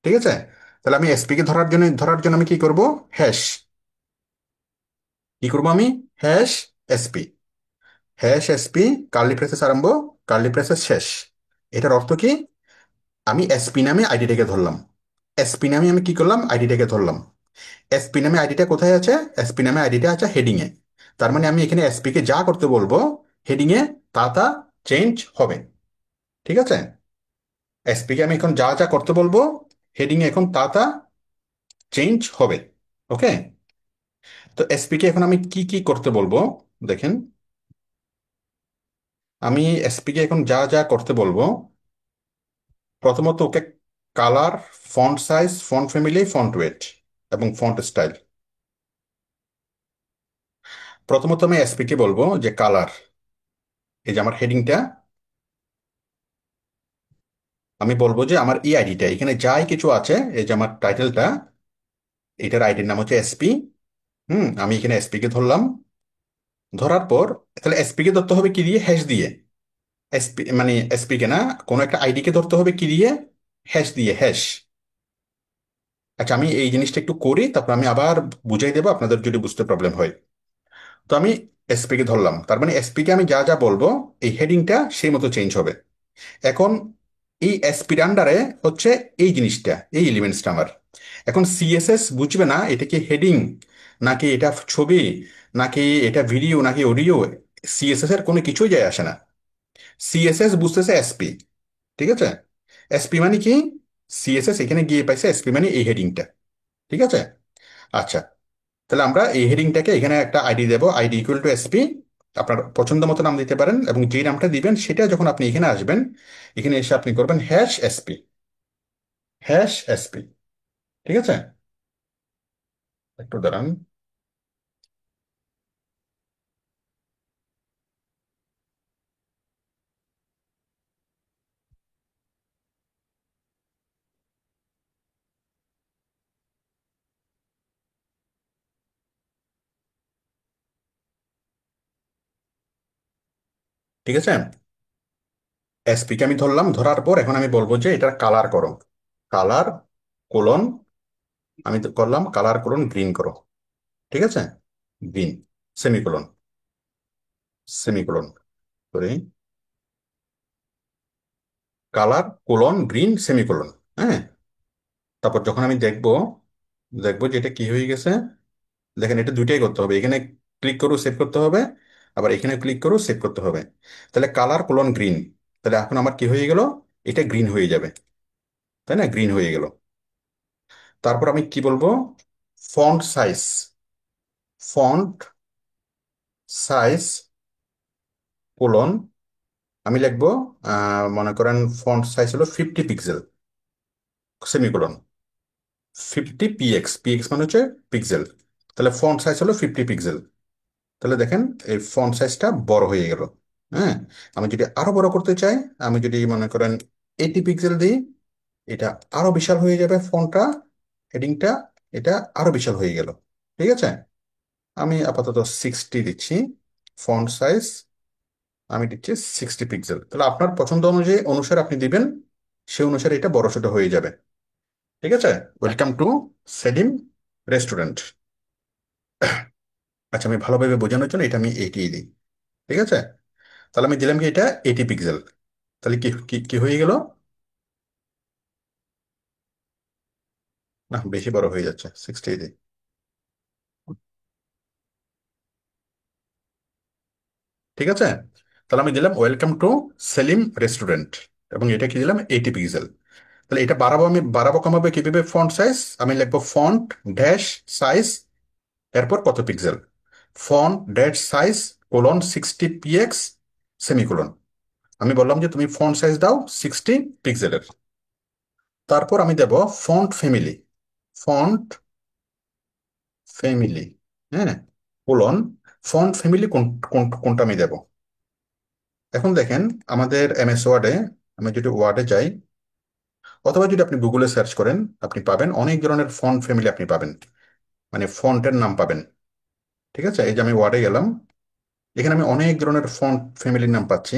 ঠিক আছে। তাহলে আমি এসপি কে ধরার জন্য আমি কি করব? হ্যাশ। কি করবো আমি? Hash SP. Hash SP, curly braces আরম্ভ, কার্লি ব্রেসেস শেষ। এটার অর্থ কি? আমি এসপি নামে আইডিটাকে ধরলাম। এসপি নামে আমি কি করলাম? আইডিটাকে ধরলাম। এসপি নামে আইডিটা কোথায় আছে? এসপি নামে আইডিটা আছে হেডিং এ। তার মানে আমি এখানে এসপি কে যা করতে বলবো হেডিং এ তা তা চেঞ্জ হবে। ঠিক আছে। এসপি কে আমি এখন যা যা করতে বলবো হেডিং এ এখন তা তা চেঞ্জ হবে। ওকে। তো এসপি কে এখন আমি কি কি করতে বলবো? দেখেন, আমি এসপি কে এখন যা যা করতে বলবো, প্রথমত okay colour, font size, font family, font wait এবং ফন্ট স্টাইল। প্রথমত আমি এসপি কে বলবো যে কালার, এই যে আমার হেডিংটা, আমি বলবো যে আমার এই আইডিটা এখানে যাই কিছু আছে, এই যে আমার টাইটেলটা, এটার আইডির নাম হচ্ছে এসপি। আমি এখানে এসপি কে ধরলাম। ধরার পর, তাহলে এসপি কে ধরতে হবে কি দিয়ে? হ্যাশ দিয়ে। এসপি মানে এসপি কে না, কোনো একটা আইডি কে ধরতে হবে কি দিয়ে? হ্যাশ দিয়ে, হ্যাশ। আচ্ছা, আমি এই জিনিসটা একটু করি, তারপর আমি আবার বুঝাই দেবো আপনাদের যদি বুঝতে প্রবলেম হয়। তো আমি এসপি কে ধরলাম, তার মানে এসপি কে আমি যা যা বলবো এই হেডিংটা সেই মতো চেঞ্জ হবে। এখন এই এসপির আন্ডারে হচ্ছে এই জিনিসটা, এই এলিমেন্টসটা আমার। এখন সিএসএস বুঝবে না এটা কি হেডিং, নাকি এটা ছবি, নাকি এটা ভিডিও, নাকি অডিও। সিএসএস এর কোনো কিছুই যায় আসে না। সিএসএস বুঝতেছে এসপি। ঠিক আছে। এসপি মানে কি? সিএসএস এখানে গিয়ে পাইছে এসপি মানে এই হেডিংটা। ঠিক আছে। আচ্ছা, তাহলে আমরা এই হেডিংটাকে এখানে একটা আইডি দেবো, আইডি ইকুয়াল টু এসপি। আপনার পছন্দ মতো নাম দিতে পারেন, এবং যেই নামটা দিবেন সেটা যখন আপনি এখানে আসবেন, এখানে এসে আপনি করবেন হ্যাশ এসপি, হ্যাশ এসপি। ঠিক আছে। একটু দাঁড়ান। ঠিক আছে, এসপি কে আমি ধরলাম। ধরার পর এখন আমি বলবো যে এটার কালার করো। কালার কোলন, আমি তো করলাম কালার কোলন গ্রিন করো। ঠিক আছে, গ্রিন, সেমিকোলন, সেমিকোলন করে কালার কোলন গ্রিন সেমিকোলন। হ্যাঁ। তারপর যখন আমি দেখবো, দেখবো যে এটা কি হয়ে গেছে। দেখেন, এটা দুইটাই করতে হবে, এখানে ক্লিক করো সেভ করতে হবে, আবার এখানে ক্লিক করো সেভ করতে হবে। তাহলে কালার কোলন গ্রিন, তাহলে এখন আমার কি হয়ে গেল? এটা গ্রিন হয়ে যাবে। তাই না, গ্রিন হয়ে গেল। তারপর আমি কি বলবো? Font size, font size colon আমি লিখবো মনে করেন ফন্ট সাইজ হলো 50 পিক্সেল, সেমিকোলন 50 px, px মানে হচ্ছে পিক্সেল, তাহলে ফন্ট সাইজ হলো 50 পিক্সেল। তাহলে দেখেন এই ফন্ট সাইজটা বড় হয়ে গেল। হ্যাঁ, আমি যদি আরো বড় করতে চাই, আমি যদি মনে করেন 80 পিক্সেল দিই, এটা আরো বিশাল হয়ে যাবে ফন্টটা, হেডিংটা, এটা আরো বিশাল হয়ে গেল। ঠিক আছে, আমি আপাতত 60 দিচ্ছি ফন্ট সাইজ, আমি দিচ্ছি 60 পিক্সেল। তাহলে আপনার পছন্দ অনুযায়ী অনুসারে আপনি দিবেন, সে অনুসারে এটা বড় ছোট হয়ে যাবে। ঠিক আছে, ওয়েলকাম টু সেলিম রেস্টুরেন্ট। আচ্ছা, আমি ভালোভাবে বোঝানোর জন্য এটা আমি 80 দিই। ঠিক আছে, তাহলে আমি দিলাম কি এটা 80 পিক্সেল। তাহলে কি কি কি হয়ে গেল? না, বেশি বড় হয়ে যাচ্ছে, 60 দিই। ঠিক আছে, তাহলে আমি দিলাম ওয়েলকাম টু সেলিম রেস্টুরেন্ট, এবং এটা কি দিলাম 80 পিক্সেল। তাহলে এটা বাড়াবো, আমি বাড়াবো কমাবো কিভাবে? ফন্ট সাইজ আমি লিখবো ফন্ট ড্যাশ সাইজ, এরপর কত pixel, font dash size colon 60 px semicolon. আমি বললাম যে তুমি ফন্ট সাইজ দাও 60 পিক্সেলের। তারপর আমি দেব ফন্ট ফ্যামিলি, ফন্ট ফ্যামিলি, হ্যাঁ, কোলন ফন্ট ফ্যামিলি কোনটা আমি দেব। এখন দেখেন আমাদের এমএস ওয়ার্ডে, আমি যদি ওয়ার্ডে যাই অথবা যদি আপনি গুগলে সার্চ করেন, আপনি পাবেন অনেক ধরনের ফন্ট ফ্যামিলি আপনি পাবেন, মানে ফন্টের নাম পাবেন। ঠিক আছে, এই যে আমি ওয়ার্ডে গেলাম, এখানে আমি অনেক ধরনের ফন্ট ফ্যামিলির নাম পাচ্ছি,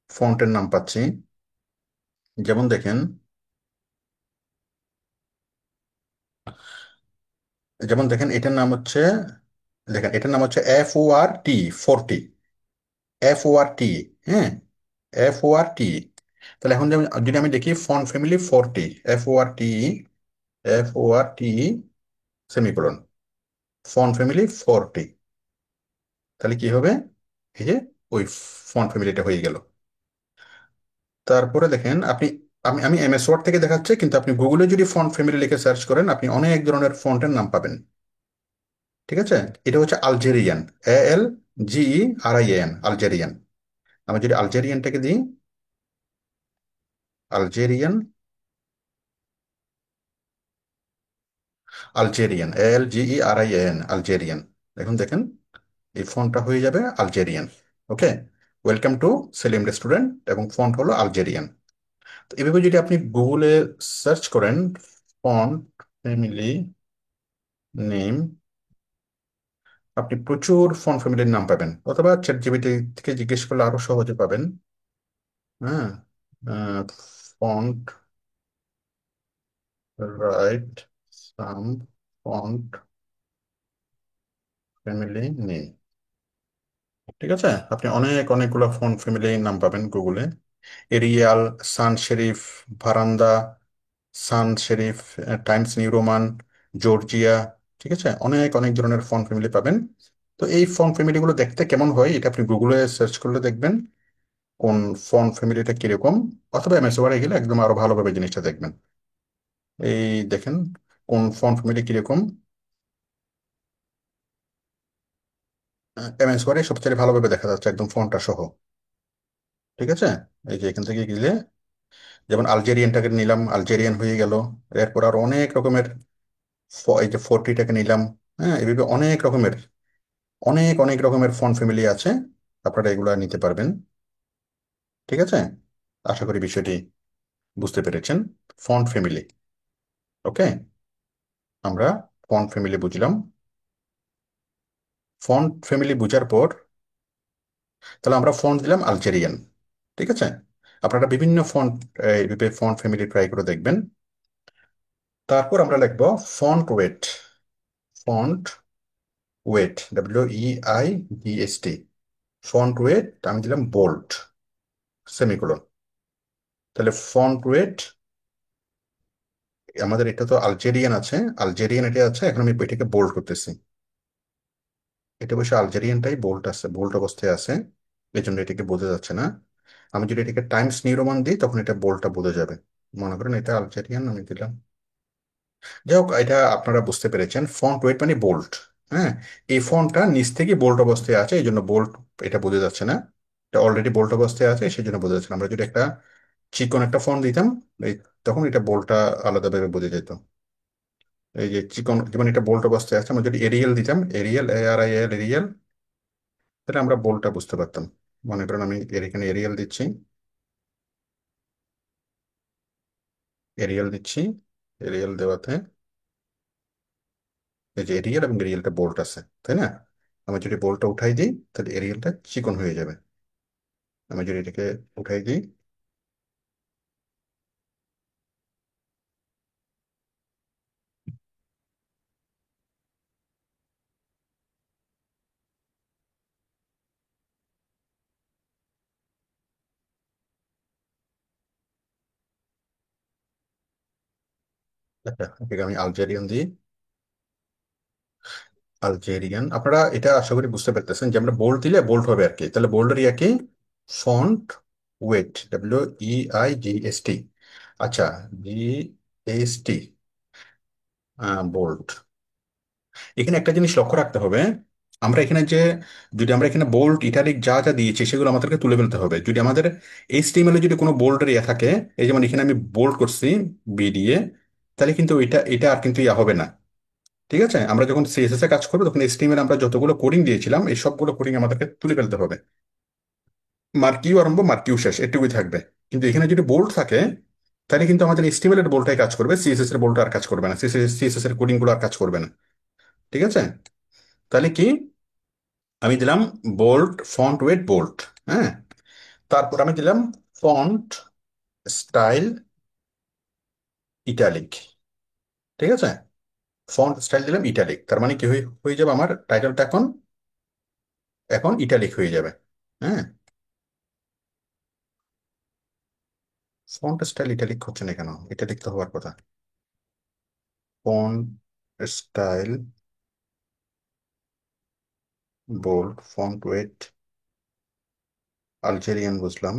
ফন্টের নাম পাচ্ছি। যেমন দেখেন, এটার নাম হচ্ছে, দেখেন এটার নাম হচ্ছে FORT 40, FORT, হ্যাঁ, FORT। তাহলে এখন যদি আমি দেখি font family 40, FORT semicolon, font family 40, তাহলে কি হবে? এই যে ওই ফন্ট ফ্যামিলিটা হয়ে গেল। তারপরে দেখেন আপনি, আমি আমি এমএস ওয়ার্ড থেকে দেখাচ্ছি, কিন্তু আপনি গুগলে যদি ফন্ট ফ্যামিলি লিখে সার্চ করেন, আপনি অনেক ধরনের ফন্টের নাম পাবেন। ঠিক আছে, এটা হচ্ছে আলজেরিয়ান, ALGERIAN, আলজেরিয়ান। আমি যদি আলজেরিয়ানটাকে দিই, আলজেরিয়ান, ALGERIAN, আলজেরিয়ান। এখন দেখেন এই ফন্টটা হয়ে যাবে Algerian. Okay, welcome to Selim restaurant, এবং ফন্ট হলো আলজেরিয়ান। তো এভাবে যদি আপনি গুগলে সার্চ করেন ফন্ট ফ্যামিলি নেম, আপনি প্রচুর ফন্ট ফ্যামিলির নাম পাবেন, অথবা চ্যাট জিপিটি থেকে জিজ্ঞেস করলে আরো সহজে পাবেন। হ্যাঁ, font write some font family name. ঠিক আছে, আপনি অনেকগুলো ফন্ট ফ্যামিলি নাম পাবেন গুগলে। এরিয়াল, সান শেরিফ, ভারান্দা, sans serif, Times New Roman, Georgia. ঠিক আছে, অনেক ধরনের ফন্ট ফ্যামিলি পাবেন। তো এই ফন্ট ফ্যামিলিগুলো দেখতে কেমন হয়, এটা আপনি গুগলে সার্চ করলে দেখবেন কোন ফন্ট ফ্যামিলিটা কিরকম, অথবা এমএস ওয়ার্ডে গেলে একদম আরো ভালোভাবে জিনিসটা দেখবেন। এই দেখেন কোন ফন্ট ফ্যামিলি কিরকম, এমএস ওয়ার্ডে সবচেয়ে ভালোভাবে দেখা যাচ্ছে একদম ফন্টটা সহ। ঠিক আছে, এই যে এখান থেকে গেলে, যেমন আলজেরিয়ানটাকে নিলাম, আলজেরিয়ান হয়ে গেল। এরপর আর অনেক রকমের, এই যে 40টাকে নিলাম। হ্যাঁ, এইভাবে অনেক রকমের ফন্ট ফ্যামিলি আছে, আপনারা এগুলো নিতে পারবেন। ঠিক আছে, আশা করি বিষয়টি বুঝতে পেরেছেন। ফন্ট ফ্যামিলি, ওকে, আমরা ফন্ট ফ্যামিলি বুঝলাম। ফন্ট ফ্যামিলি বুঝার পর তাহলে আমরা ফন্ট দিলাম আলজেরিয়ান। ঠিক আছে, আপনারা বিভিন্ন ফন্ট, এইভাবে ফন্ট ফ্যামিলি ট্রাই করে দেখবেন। তারপর আমরা লিখবো font weight, font wait, WEIGHT, font wait আমি দিলাম বোল্ড সেমিকোলন। তাহলে ফন্ট ওয়েট, আমাদের এটা তো আলজেরিয়ান আছে, আলজেরিয়ান এটা আছে, এখন আমি এটাকে বোল্ড করতেছি। এটা বসে আলজেরিয়ানটাই বোল্ড আছে, বোল্ড অবস্থায় আছে, এই জন্য এটাকে বোঝা যাচ্ছে না। আমি যদি এটাকে টাইমস নিউ রোমান দিই, তখন এটা বোল্ডটা বোঝা যাবে। মনে করেন এটা আলজেরিয়ান আমি দিলাম। যাই হোক, এটা আপনারা বুঝতে পেরেছেন, ফন্ট ওয়েট মানে বোল্ড। হ্যাঁ, এই ফন্টটা নিচ থেকে বোল্ড অবস্থায় আছে, এই জন্য বোল্ড এটা বোঝা যাচ্ছে না। এটা অলরেডি বোল্ট অবস্থায় আছে, সেই জন্য বোঝা যাচ্ছে না। আমরা যদি একটা চিকন একটা ফন্ট দিতাম, এই তখন এটা বোল্টটা আলাদাভাবে বোঝা যেত। এই যে চিকন, যেমন এটা বোল্ট অবস্থায় আছে, আমরা যদি এরিয়েল দিতাম, এরিয়েল, ARIL, এরিয়েল, তাহলে আমরা বোল্টটা বুঝতে পারতাম। মনে করেন আমি এখানে এরিয়েল দিচ্ছি, এরিয়েল দিচ্ছি, এরিয়েল দেওয়াতে এই যে এরিয়েল এবং এরিয়েলটা বোল্ট আছে, তাই না? আমি যদি বোল্টটা উঠাই দিই, তাহলে এরিয়েলটা চিকন হয়ে যাবে। আমি যদি এটাকে উঠাই দিই, আচ্ছা এটাকে আমি আলজেরিয়ান দিই, আলজেরিয়ান। আপনারা এটা আশা করি বুঝতে পারতেছেন যে আমরা বোল্ট দিলে বোল্ট হবে আর কি। তাহলে বোল্ডের ইয়া কি? Font wait, WEIGST। আচ্ছা, GST, বোল্ট। এখানে একটা জিনিস লক্ষ্য রাখতে হবে, আমরা এখানে যে, যদি আমরা এখানে বোল্ট ইটালিক যা যা দিয়েছি সেগুলো আমাদেরকে তুলে ফেলতে হবে। যদি আমাদের HTML এ যদি কোনো বোল্ডের ইয়ে থাকে, এই যেমন এখানে আমি বোল্ড করছি বি দিয়ে, তাহলে কিন্তু এটা এটা আর কিন্তু ইয়া হবে না। ঠিক আছে, আমরা যখন CSS এ কাজ করবো তখন HTML আমরা যতগুলো কোডিং দিয়েছিলাম এই সবগুলো কোডিং আমাদেরকে তুলে ফেলতে হবে। মার্কিউ আরম্ভ মার্কিউ শেষ এটুকুই থাকবে। কিন্তু এখানে যদি বোল্ড থাকে, তাহলে কিন্তু আমাদের HTML এর বোল্ডটাই কাজ করবে, CSS এর বোল্ড আর কাজ করবে না, CSS এর কোডিং গুলো আর কাজ করবে না। ঠিক আছে, তাহলে কি আমি দিলাম বোল্ড, ফন্ট ওয়েট বোল্ড, হ্যাঁ। তারপর আমি দিলাম ফন্ট স্টাইল ইটালিক। ঠিক আছে, ফন্ট স্টাইল দিলাম ইটালিক, তার মানে কি হয়ে হয়ে যাবে আমার টাইটেলটা এখন এখন ইটালিক হয়ে যাবে। হ্যাঁ, ফন্ট স্টাইল ইটালিক হচ্ছে না কেন? ইটালিক তো হওয়ার কথা। Font style bold, font weight Algerian বুঝলাম,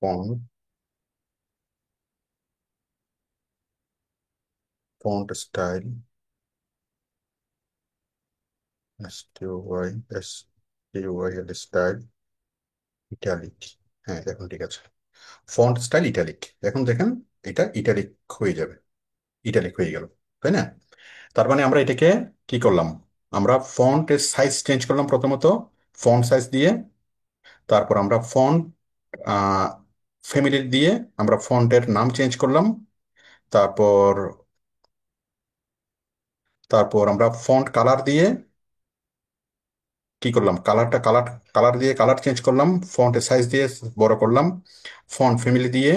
font, font style STYL style italic. হ্যাঁ এখন ঠিক আছে, ফন্ট স্টাইল ইটালিক। এখন দেখেন এটা ইটালিক হয়ে যাবে, ইটালিক হয়ে গেল, তাই না? তার মানে আমরা এটাকে কি করলাম, আমরা ফন্টের সাইজ চেঞ্জ করলাম প্রথমত, ফন্ট সাইজ দিয়ে। তারপর আমরা ফন্ট ফ্যামিলি দিয়ে আমরা ফন্টের নাম চেঞ্জ করলাম। তারপর তারপর আমরা ফন্ট কালার দিয়ে কি করলাম, কালার কালার দিয়ে কালার চেঞ্জ করলাম, ফন্টের সাইজ দিয়ে বড় করলাম। ফন্ট ফ্যামিলি দিয়ে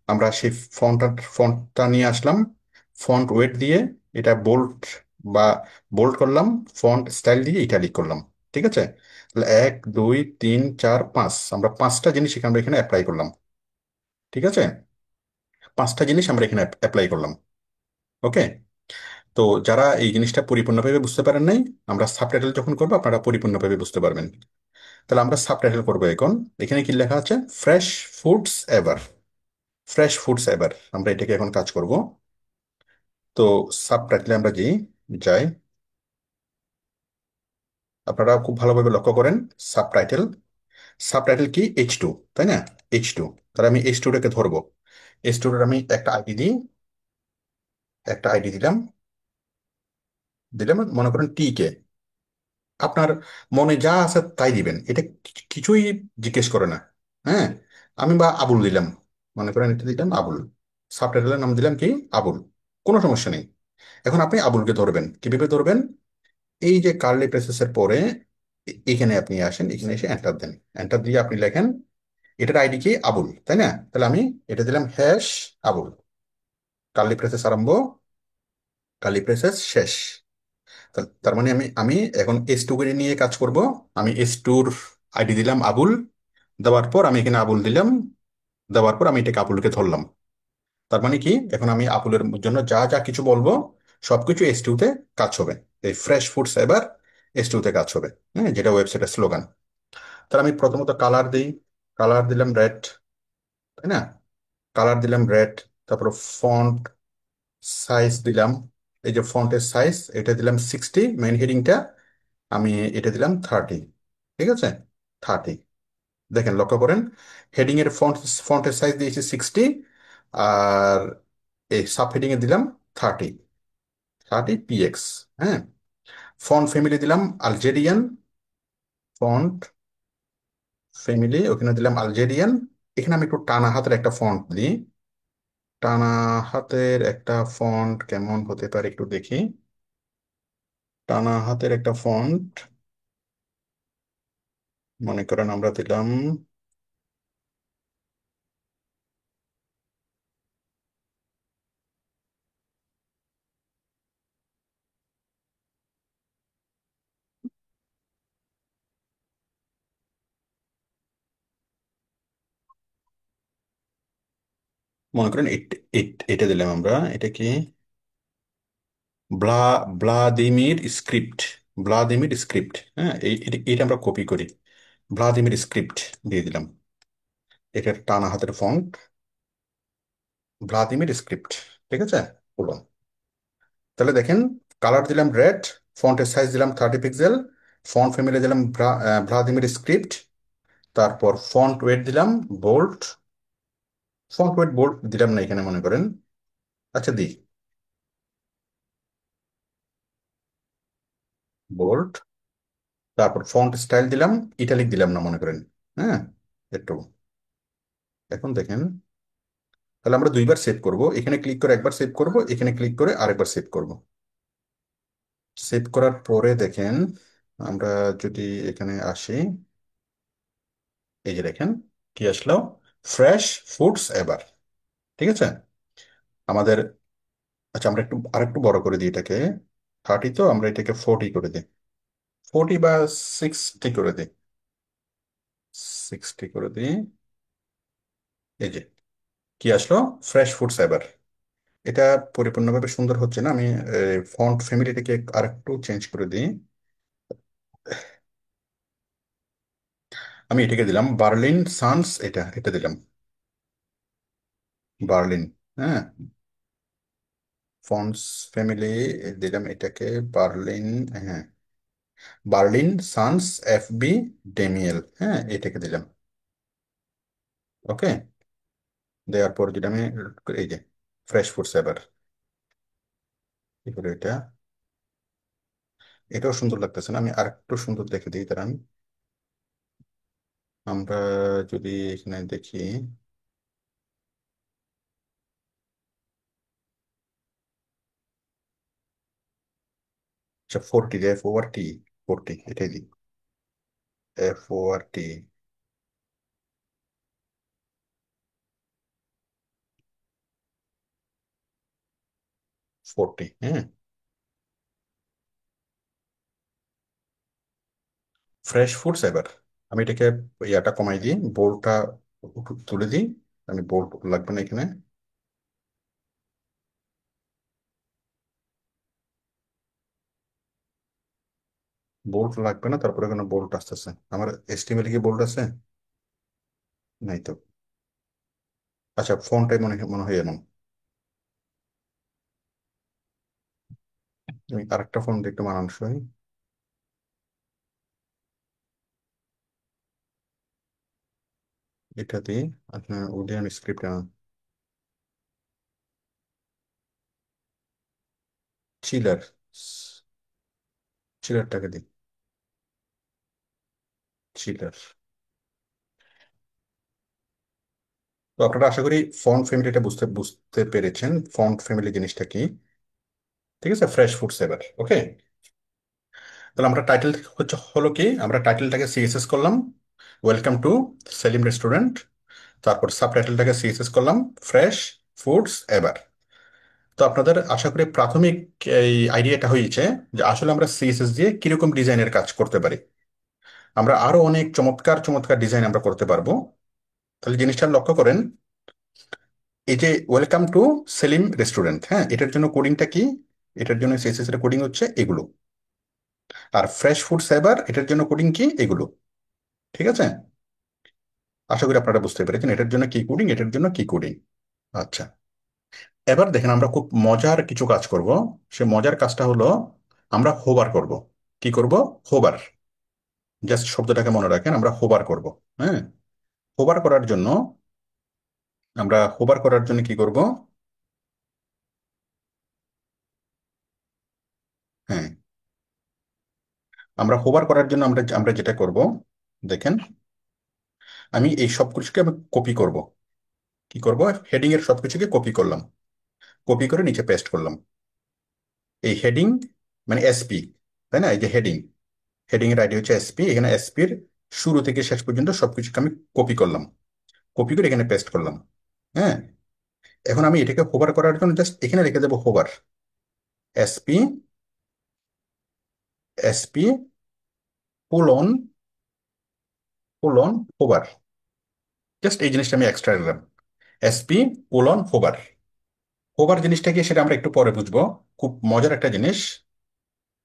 আমরা সেই ফন্টটা নিয়ে আসলাম। ফন্ট ওয়েট দিয়ে এটা বোল্ড বা বোল্ড করলাম। ফন্ট স্টাইল দিয়ে ইটালিক করলাম। ঠিক আছে, তাহলে 1 2 3 4 5, আমরা 5টা জিনিস আমরা এখানে অ্যাপ্লাই করলাম। ঠিক আছে, 5টা জিনিস আমরা এখানে অ্যাপ্লাই করলাম। ওকে, তো যারা এই জিনিসটা পরিপূর্ণভাবে বুঝতে পারেন নাই, আমরা সাবটাইটেল যখন করবো আপনারা পরিপূর্ণভাবে বুঝতে পারবেন। তাহলে আমরা সাবটাইটেল করবো এখন। এখানে কি লেখা আছে? Fresh foods ever, fresh foods ever, আমরা এটাকে এখন কাজ করব। তো সাবটাইটেলে আমরা যাই, আপনারা খুব ভালোভাবে লক্ষ্য করেন। সাবটাইটেল, সাবটাইটেল কি? H2, তাই না? H2, তাহলে আমি H2টাকে ধরবো। H2 এর আমি একটা আইডি দিই, একটা আইডি দিলাম, মনে করেন কে। আপনার মনে যা আছে তাই দিবেন, এটা কিছুই জিজ্ঞেস করে না। হ্যাঁ, আমি বা আবুল দিলাম, মনে করেন এটা দিলাম আবুল, সাবটাইটেলের নাম দিলাম কি? আবুল। কোনো সমস্যা নেই। এখন আপনি আবুলকে ধরবেন, কিভাবে ধরবেন? এই যে কার্লি ব্রেসেসের পরে এখানে আপনি আসেন, এখানে এসে এন্টার দেন, এন্টার দিয়ে আপনি লেখেন এটার আইডি কি? আবুল, তাই না? তাহলে আমি এটা দিলাম হ্যাশ আবুল, কার্লি ব্রেসেস আরম্ভ, কার্লি ব্রেসেস শেষ। তার মানে আমি আমি এখন S2 কে নিয়ে কাজ করব। আমি S2-র আইডি দিলাম আবুল, দেওয়ার পর আমি এখানে আবুল দিলাম, দেওয়ার পর আমি এটাকে আবুলকে ধরলাম। তার মানে কি, এখন আমি আবুলের জন্য যা যা কিছু বলবো সবকিছু S2-তে কাজ হবে। এই ফ্রেশ ফুডস এবার S2-তে কাজ হবে, হ্যাঁ, যেটা ওয়েবসাইটের স্লোগান। তাহলে আমি প্রথমত কালার দিই, কালার দিলাম রেড, তাই না? কালার দিলাম রেড, তারপর ফন্ট সাইজ দিলাম, এই যে ফন্টের সাইজ এটা দিলাম 60, মেইন হেডিংটা আমি এটা দিলাম 30। ঠিক আছে, 30। দেখেন, লক্ষ্য করেন, হেডিং এর ফন্টের সাইজ দিয়েছি 60, আর এই সাব হেডিং এ দিলাম 30, 30 px। হ্যাঁ, ফন্ট ফ্যামিলি দিলাম আলজেরিয়ান, ফন্ট ফ্যামিলি ওখানে দিলাম আলজেরিয়ান। এখানে আমি একটু টানা হাতের একটা ফন্ট দিই। টানা হাতের একটা ফন্ট কেমন হতে পারে একটু দেখি। টানা হাতের একটা ফন্ট মনে করেন আমরা দিলাম, মনে করেন এটা দিলাম আমরা, এটা কি, ব্লা ভ্লাদিমির স্ক্রিপ্ট, ভ্লাদিমির স্ক্রিপ্ট। হ্যাঁ, এটা আমরা কপি করি, ভ্লাদিমির স্ক্রিপ্ট দিয়ে দিলাম। এটা টানা হাতের ফন্ট, ভ্লাদিমির স্ক্রিপ্ট। ঠিক আছে, বলুন। তাহলে দেখেন, কালার দিলাম রেড, ফন্টের সাইজ দিলাম 30 পিক্সেল, ফন্ট ফ্যামিলি দিলাম ভ্লাদিমির স্ক্রিপ্ট, তারপর ফন্ট ওয়েট দিলাম বোল্ড। ফন্ট ওয়েট বোল্ড দিলাম না এখানে মনে করেন, আচ্ছা দিই বোল্ড। তারপর ফন্ট স্টাইল দিলাম ইটালিক দিলাম না মনে করেন। হ্যাঁ, একটু, এখন দেখেন, তাহলে আমরা দুইবার সেভ করব। এখানে ক্লিক করে একবার সেভ করব, এখানে ক্লিক করে আরেকবার সেভ করব। সেভ করার পরে দেখেন, আমরা যদি এখানে আসি, এই যে দেখেন কি আসলো, ফ্রেশ ফুডস এবার। ঠিক আছে, আমাদের, আচ্ছা আমরা একটু আরেকটু বড় করে দিই এটাকে, 30 তো আমরা এটাকে 40 করে দিই, 40 বা 60 করে দিই, 60 করে দিই। এই যে কি আসলো, ফ্রেশ ফুডস এবার। এটা পরিপূর্ণভাবে সুন্দর হচ্ছে না, আমি ফন্ট ফ্যামিলিটাকে আরেকটু চেঞ্জ করে দিই। আমি এটাকে দিলাম বার্লিন সানস, এটা এটা দিলাম বার্লিন। হ্যাঁ, ফন্টস ফ্যামিলি দিলাম এটাকে বার্লিন। হ্যাঁ, বার্লিন সানস FB ডেমিয়েল, হ্যাঁ এটাকে দিলাম। ওকে, দেওয়ার পর যেটা আমি, এই যে ফ্রেশ ফুড সেভার, এরপরে এটা, এটাও সুন্দর লাগতেছে না, আমি আরেকটু সুন্দর দেখে দিই দাঁড়ান। আমরা যদি এখানে দেখি, আচ্ছা 40, FORT 40, এটাই দিই, FORT 40। হ্যাঁ, ফ্রেশ ফুড সেভার। আমি এটাকে ইয়াটা কমাই দিই, বোল্ডটা তুলে দিই, আমি বোল্ড লাগবে না এখানে। বোল্ড লাগবে না, তারপরে কোনো বোল্ড আসতেছে আমার, HTML কি বোল্ড আছে? নাই তো। আচ্ছা, ফোনটাই মনে মনে হয় এমন, আমি আরেকটা ফোন একটু মানানসই, এটা দিই। আপনার উডিয়ান স্ক্রিপ্ট, চিলার, চিলারটাকে দিই, চিলার। তো আপনারা আশা করি ফন্ট ফ্যামিলিটা বুঝতে বুঝতে পেরেছেন, ফন্ট ফ্যামিলি জিনিসটা কি। ঠিক আছে, ফ্রেশ ফুড সেভার। ওকে, তাহলে আমরা টাইটেল হচ্ছে হলো কি, আমরা টাইটেলটাকে CSS করলাম ওয়েলকাম টু সেলিম রেস্টুরেন্ট, তারপর সাব টাইটেলটাকে CSS করলাম ফ্রেশ ফুডস এবার। তো আপনাদের আশা করি প্রাথমিক এই আইডিয়াটা হয়েছে যে আসলে আমরা CSS দিয়ে কিরকম ডিজাইনের কাজ করতে পারি। আমরা আরো অনেক চমৎকার চমৎকার ডিজাইন আমরা করতে পারবো। তাহলে জিনিসটা লক্ষ্য করেন, এই যে ওয়েলকাম টু সেলিম রেস্টুরেন্ট, হ্যাঁ এটার জন্য কোডিংটা কি, এটার জন্য CSS এর কোডিং হচ্ছে এগুলো, আর ফ্রেশ ফুড সেভার এটার জন্য কোডিং কি এগুলো। ঠিক আছে, আশা করি আপনারা বুঝতে পেরেছেন এটার জন্য কি কোডিং, এটার জন্য কি কোডিং। আচ্ছা, এবার দেখেন আমরা খুব মজার কিছু কাজ করব। সে মজার কাজটা হলো আমরা হোভার করব। কি করব? হোভার। জাস্ট শব্দটাকে মনে রাখেন, আমরা হোভার করব। হ্যাঁ, হোভার করার জন্য কি করব? হ্যাঁ, আমরা হোভার করার জন্য আমরা আমরা যেটা করব, দেখেন আমি এই সব কিছুকে আমি কপি করব। কি করব? হেডিং এর সবকিছুকে কপি করলাম, কপি করে নিচে পেস্ট করলাম। এই হেডিং মানে এসপি, তাই না? এই যে হেডিং, হেডিং এর আইডি হচ্ছে এসপি। এখানে এসপির শুরু থেকে শেষ পর্যন্ত সবকিছুকে আমি কপি করলাম, কপি করে এখানে পেস্ট করলাম। হ্যাঁ, এখন আমি এটাকে হোভার করার জন্য জাস্ট এখানে রেখে দেবো hover, SP, SP colon, colon hover. Just এই জিনিসটা আমি এক্সট্রা দিলাম, এসপি কোলন হোভার। হোভার জিনিসটা কি সেটা আমরা একটু পরে বুঝবো, খুব মজার একটা জিনিস।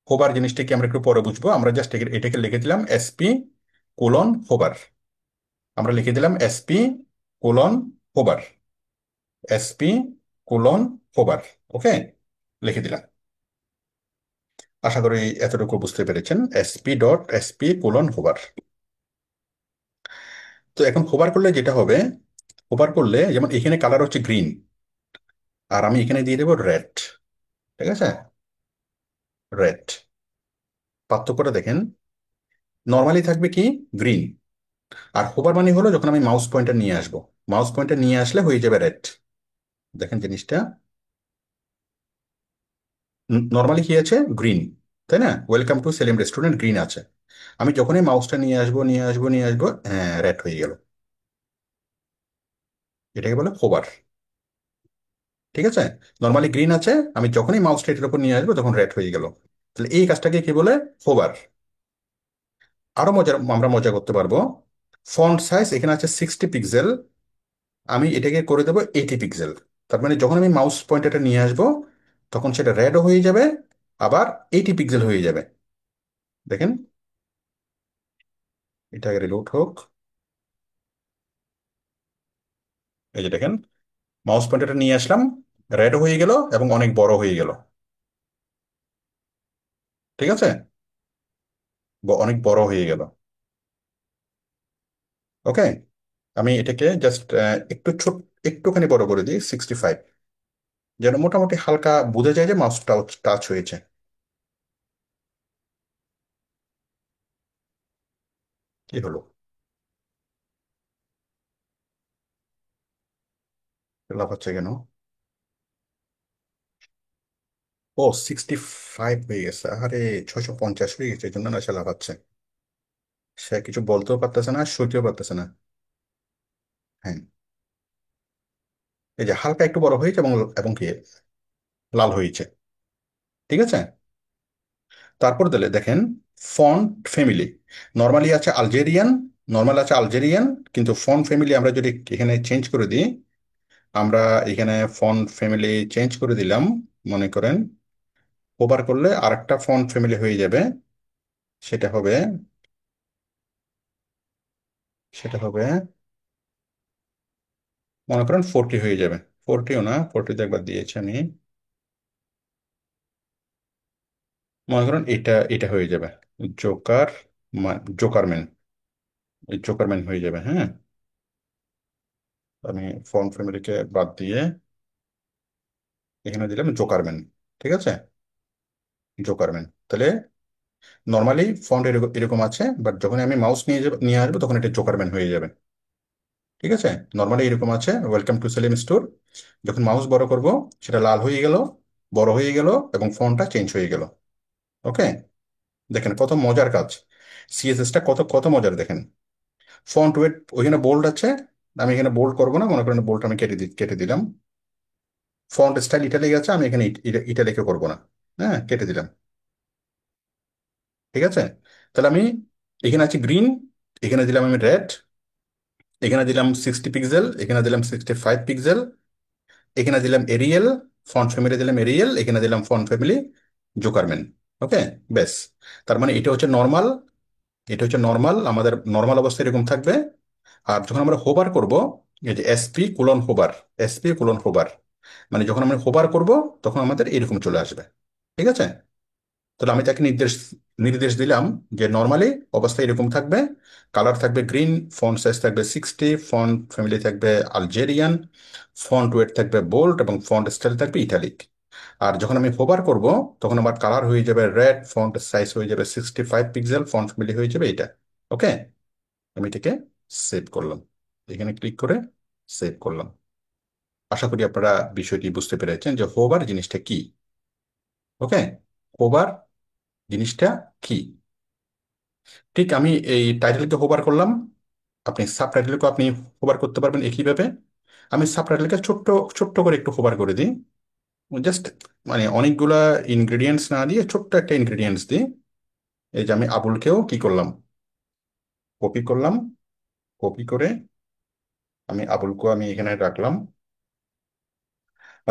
হোভার জিনিসটা কি আমরা একটু পরে বুঝবো। আমরা জাস্ট এটাকে লিখে দিলাম এসপি কোলন হোভার। আমরা লিখে দিলাম SP colon hover, SP colon hover. Okay, লিখে দিলাম। আশা করি এতটুকু বুঝতে পেরেছেন, SP dot SP colon hover. তো এখন হোভার করলে যেটা হবে, হোভার করলে যেমন এখানে কালার হচ্ছে গ্রিন, আর আমি এখানে দিয়ে দেবো রেড। ঠিক আছে, রেড। পার্থক্যটা দেখেন, নর্মালি থাকবে কি গ্রিন, আর হোভার মানে হলো যখন আমি মাউস পয়েন্টার নিয়ে আসবো, মাউস পয়েন্টার নিয়ে আসলে হয়ে যাবে রেড। দেখেন জিনিসটা, নর্মালি কি আছে? গ্রিন, তাই না? Welcome to Selim restaurant green আছে। আমি যখনই মাউসটা নিয়ে আসবো, হ্যাঁ রেড হয়ে গেল। এটাকে বলে হোভার। ঠিক আছে, নর্মালি গ্রিন আছে, আমি যখনই মাউসটা এটার উপর নিয়ে আসবো তখন রেড হয়ে গেল। তাহলে এই কাজটাকে কি বলে? হোভার। আরো আমরা মজা করতে পারবো। ফন্ট সাইজ এখানে আছে 60 পিক্সেল, আমি এটাকে করে দেবো 80 পিক্সেল। তার মানে যখন আমি মাউস পয়েন্টারটা নিয়ে আসবো তখন সেটা রেডও হয়ে যাবে, আবার 80 পিক্সেল হয়ে যাবে। দেখেন, এটা আগে রিলোড হোক। এই যে দেখেন, মাউস পয়েন্টারটা নিয়ে আসলাম, রেড হয়ে গেল এবং অনেক বড় হয়ে গেল। ঠিক আছে, অনেক বড় হয়ে গেল। ওকে, আমি এটাকে জাস্ট একটু ছোট, একটুখানি বড় করে দিই 65, যেন মোটামুটি হালকা বোঝা যায় যে মাউসটা টাচ হয়েছে। কি হলো? লাভ হচ্ছে কেন? ও 65 হয়ে গেছে, আরে 650 হয়ে গেছে, এই জন্য না সে লাফাচ্ছে। সে কিছু বলতেও পারতেছে না, সইতেও পারতেছে না। হ্যাঁ, এই যে হালকা একটু বড় হয়েছে এবং এবং কি লাল হয়েছে। ঠিক আছে, তারপর দিলে দেখেন ফন্ট ফ্যামিলি, নর্মালি আছে আলজেরিয়ান, নর্মাল আছে আলজেরিয়ান, কিন্তু ফন্ট ফ্যামিলি আমরা যদি এখানে চেঞ্জ করে দিই, আমরা এখানে ফন্ট ফ্যামিলি চেঞ্জ করে দিলাম, মনে করেন ওভার করলে আরেকটা ফন্ট ফ্যামিলি হয়ে যাবে। সেটা হবে, সেটা হবে মনে করেন 40 হয়ে যাবে। 40ও না, 40 একবার দিয়েছি আমি, মনে করেন এটা এটা হয়ে যাবে জোকার, জোকারম্যান, এই জোকারম্যান হয়ে যাবে। হ্যাঁ, আমি ফন্ট ফ্যামিলিকে বাদ দিয়ে এখানে দিলাম জোকারম্যান। ঠিক আছে, জোকারম্যান। তাহলে নর্মালি ফন্ট এরকম এরকম আছে, বাট যখন আমি মাউস নিয়ে আসবো তখন এটা জোকারম্যান হয়ে যাবে। ঠিক আছে, নর্মালি এরকম আছে ওয়েলকাম টু সেলিম স্টোর, যখন মাউস বড় করব সেটা লাল হয়ে গেল, বড় হয়ে গেল এবং ফন্টটা চেঞ্জ হয়ে গেল। ওকে, দেখেন কত মজার কাজ, সিএসএসটা কত কত মজার। দেখেন ফন্ট ওয়েট ওইখানে বোল্ড আছে, আমি এখানে বোল্ড করবো না, মনে করেন বোল্ড আমি কেটে দিলাম। ফন্ট স্টাইল ইটালিক আছে, আমি এখানে ইটালিকে করবো না। হ্যাঁ, কেটে দিলাম। ঠিক আছে, তাহলে আমি এখানে আছে গ্রিন, এখানে দিলাম আমি রেড, এখানে দিলাম 60 পিক্সেল, এখানে দিলাম 65 পিক্সেল, এখানে দিলাম এরিয়েল, ফন্ট ফ্যামিলি দিলাম এরিয়েল, এখানে দিলাম ফন্ট ফ্যামিলি জোকারম্যান। ওকে, বেশ। তার মানে এটা হচ্ছে নর্মাল, এটা হচ্ছে নর্মাল, আমাদের নর্মাল অবস্থা এরকম থাকবে। আর যখন আমরা হোভার করব, এই যে এসপি কোলন হোভার, মানে যখন আমরা হোভার করব তখন আমাদের এরকম চলে আসবে। ঠিক আছে? তাহলে আমি তাকে নির্দেশ নির্দেশ দিলাম যে নর্মালি অবস্থা এরকম থাকবে, কালার থাকবে গ্রিন, ফন্ট সাইজ থাকবে 60, ফন্ট ফ্যামিলি থাকবে আলজেরিয়ান, ফন্ট ওয়েট থাকবে বোল্ড এবং ফন্ট স্টাইল থাকবে ইটালিক। আর যখন আমি হোভার করব তখন আমার কালার হয়ে যাবে রেড, ফন্ট সাইজ হয়ে যাবে 65 পিক্সেল, ফন্ট ফ্যামিলি হয়ে যাবে এটা। ওকে, আমি এটাকে সেভ করলাম, এখানে ক্লিক করে সেভ করলাম। আশা করি আপনারা বিষয়টি বুঝতে পেরেছেন যে হোভার জিনিসটা কি। ওকে, হোভার জিনিসটা কি। ঠিক আমি এই টাইটেলকে হোভার করলাম, আপনি সাব টাইটেলকে আপনি হোভার করতে পারবেন একইভাবে। আমি সাব টাইটেলকে ছোট্ট ছোট্ট করে একটু হোভার করে দিই, জাস্ট মানে অনেকগুলা ইনগ্রেডিয়েন্টস না দিয়ে ছোট্ট একটা ইনগ্রেডিয়েন্টস দিই। এই যে আমি আবুলকেও কি করলাম, কপি করলাম, কপি করে আবুলকেও আমি এখানে রাখলাম।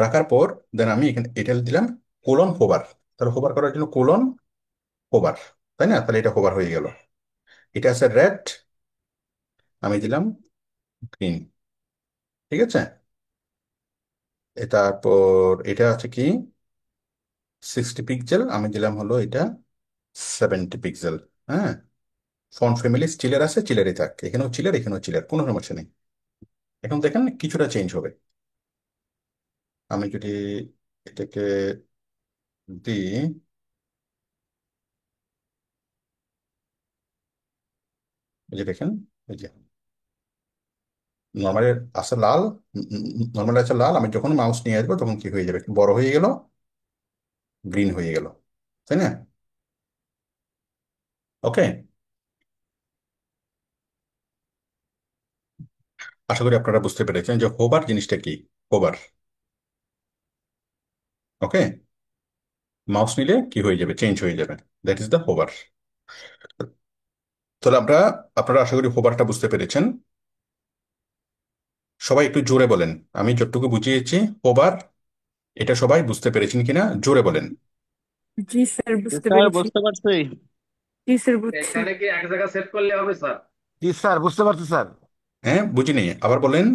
রাখার পর দেন আমি এখানে এটা দিলাম কোলন হোভার। তাহলে হোভার করার জন্য কোলন হোভার, তাই না? তাহলে এটা হোভার হয়ে গেল। এটা আছে রেড, আমি দিলাম গ্রিন। ঠিক আছে? তারপর এটা আছে কি 60 পিক্সেল, আমি দিলাম হলো এটা 70 পিক্সেল। হ্যাঁ, ফন্ট ফ্যামিলি চিলার আছে, চিলারই থাক, এখানেও চিলার এখানেও চিলার, কোনো সমস্যা নেই। এখন দেখেন কিছুটা চেঞ্জ হবে। আমি যদি এটাকে দিই, এই যে দেখেন, এই যে নর্মালি আছে লাল, নর্মালি আছে লাল, আমি যখন মাউস নিয়ে আসবো তখন কি হয়ে যাবে, একটু বড় হয়ে গেল, গ্রিন হয়ে গেল, তাই না? ওকে, আশা করি আপনারা বুঝতে পেরেছেন যে হোভার জিনিসটা কি। হোভার, ওকে, মাউস নিলে কি হয়ে যাবে, চেঞ্জ হয়ে যাবে, দ্যাট ইজ দ্য হোভার। তাহলে আপনারা আশা করি হোভারটা বুঝতে পেরেছেন। সবাই একটু জোরে বলেন, আমি যতটুকু বুঝিয়েছি হোভার, এটা সবাই বুঝতে পেরেছেন কিনা জোরে বলেন।
জি স্যার, বুঝতে
স্যার
পেরেছি।
বুঝতে পারছি।
জি স্যার, বুঝছি।
এখানে কি এক জায়গায় সেভ করলে হবে স্যার?
জি স্যার, বুঝতে পারছি স্যার।
হ্যাঁ, বুঝিনি, আবার বলেন।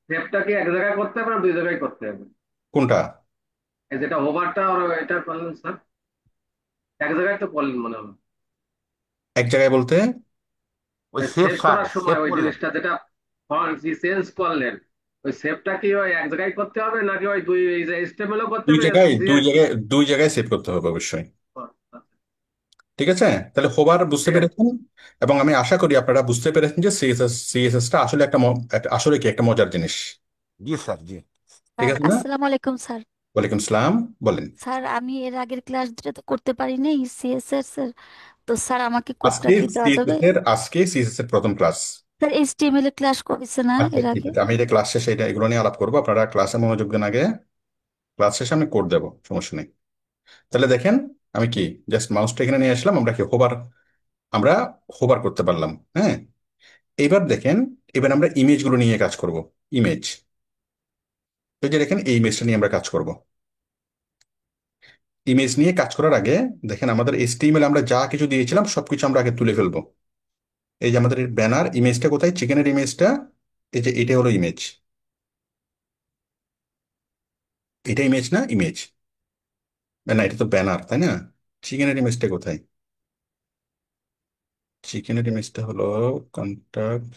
সেভটা কি এক জায়গায় করতে হবে না দুই জায়গায় করতে হবে?
কোনটা?
এই যেটা ওভারটা আর এটা করলেন স্যার, এক জায়গায় তো করলেন মনে হয়।
এক জায়গায় বলতে?
ওই সেভ
সেভ
স্যার,
করার
সেভ
সময় ওই
করলেন।
জিনিসটা যেটা ফন্ট চেঞ্জ করলেন, ওই সেভটা কি ওই এক জায়গায় করতে হবে নাকি ওই দুই এইচটিএমএলও করতে
দুই
হবে
জায়গায় দুই
CSS?
জায়গায় দুই জায়গায় সেভ করতে হবে অবশ্যই। ঠিক আছে, তাহলে হোভার বুঝতে
ঠিক আছে।
পেরেছেন। এবং আমি আশা করি আপনারা বুঝতে পেরেছেন যে সিএসএসটা আসলে আসলে কি একটা মজার জিনিস।
জি স্যার, জি।
ঠিক
স্যার
আছে না?
আসসালামু আলাইকুম স্যার।
ওয়ালাইকুম সালাম, বলেন।
স্যার আমি এর আগের ক্লাস দুটো তো করতে পারিনি সিএসএস এর, তো স্যার আমাকে কোডটা
আজকে
কি দেওয়া যাবে?
সিএসএস এর প্রথম ক্লাস।
স্যার এইচটিএমএল এর ক্লাস করেছে না
আচ্ছা
এর
ঠিক
আগে?
আছে, আমি এটা ক্লাস শেষে এগুলো নিয়ে আলাপ করবো, আপনারা ক্লাসে মনোযোগ দেন আগে। ক্লাস শেষে আমি কোড দেবো, সমস্যা নেই। তাহলে দেখেন আমি কি জাস্ট মাউসটা এখানে নিয়ে আসলাম, আমরা হোভার করতে পারলাম। হ্যাঁ, এবার দেখেন, এবার আমরা ইমেজগুলো নিয়ে কাজ করব। ইমেজ, এই যে দেখেন এই ইমেজটা নিয়ে আমরা কাজ করব। ইমেজ নিয়ে কাজ করার আগে দেখেন আমাদের এইচটিএমএল আমরা যা কিছু দিয়েছিলাম সবকিছু আমরা আগে তুলে ফেলবো। এই যে আমাদের ব্যানার ইমেজটা কোথায়, চিকেনের ইমেজটা, এই যে এটা হলো ইমেজ, এটা ইমেজ না, ইমেজ না, এটা তো ব্যানার তাই না? চিকেনের ইমেজটা কোথায়? চিকেনের ইমেজটা হলো কন্টাক্ট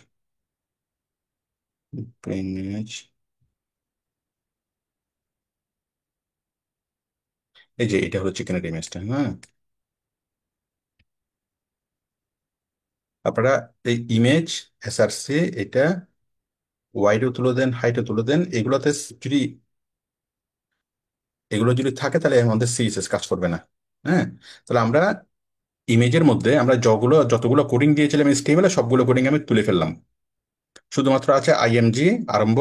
ইমেজ, এই যে এটা হলো চিকেনের ইমেজটা। হ্যাঁ, আপনারা এই ইমেজ এসআরসি এটা ওয়াইডও তুলে দেন, হাইটও তুলে দেন, যদি এগুলো যদি থাকে তাহলে আমাদের সিএসএস কাজ করবে না। হ্যাঁ, তাহলে আমরা ইমেজের মধ্যে আমরা যতগুলো কোডিং দিয়েছিলাম এইচটিএমএল সবগুলো কোডিং আমি তুলে ফেললাম। শুধুমাত্র আছে আইএমজি আরম্ভ,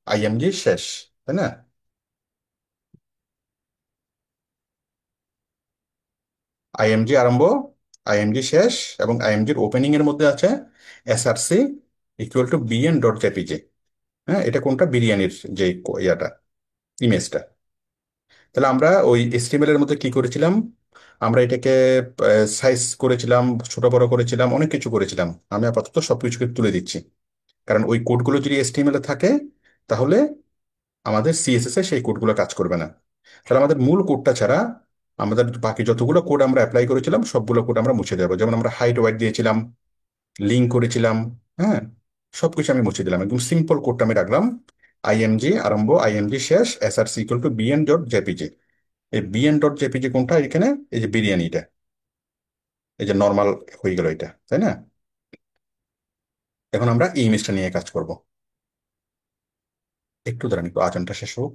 আইএমজি শেষ, তাই না? আইএমজি আরম্ভ, আইএমজি শেষ, এবং আইএমজির ওপেনিং এর মধ্যে আছে SRC equal to BN dot JPG. হ্যাঁ, এটা কোনটা, বিরিয়ানির যে ইয়াটা, ইমেজটা। তাহলে আমরা ওই এসটিএমএল এর মধ্যে কি করেছিলাম, আমরা এটাকে সাইজ করেছিলাম, ছোট বড় করেছিলাম, অনেক কিছু করেছিলাম। আমি আপাতত সবকিছুকে তুলে দিচ্ছি। কারণ ওই কোডগুলো যদি HTML এ থাকে তাহলে আমাদের CSS এ সেই কোডগুলো কাজ করবে না। তাহলে আমাদের মূল কোডটা ছাড়া আমাদের বাকি যতগুলো কোড আমরা অ্যাপ্লাই করেছিলাম সবগুলো কোড আমরা মুছে দেবো। যেমন আমরা হাইট ওয়াইট দিয়েছিলাম, লিঙ্ক করেছিলাম, হ্যাঁ, সবকিছু আমি মুছে দিলাম। একদম সিম্পল কোডটা আমি রাখলাম, IMG আরম্ভ, IMG শেষ, SRC ইকুয়াল টু bn.jpg। এই bn.jpg কোনটা এখানে? এই যে বিরিয়ানিটা, এই যে নর্মাল হয়ে গেল এটা, তাই না? এখন আমরা এই ইমেজটা নিয়ে কাজ করব। একটু দাঁড়ান, একটু আজানটা শেষ হোক।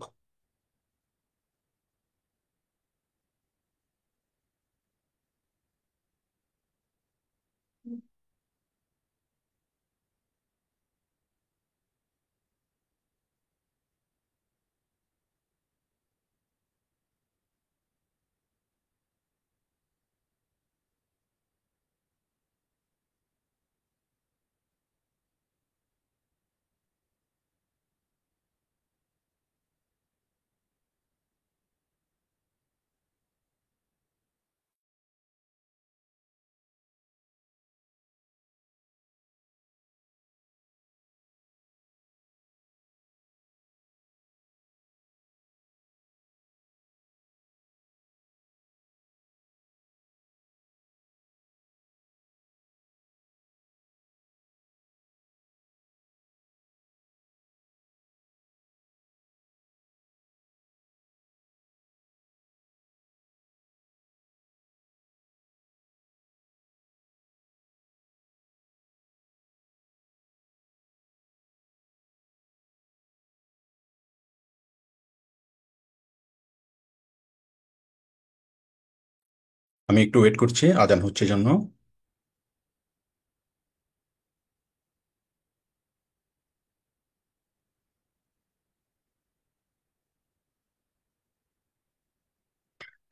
আমি একটু ওয়েট করছি, আজান হচ্ছে জন্য।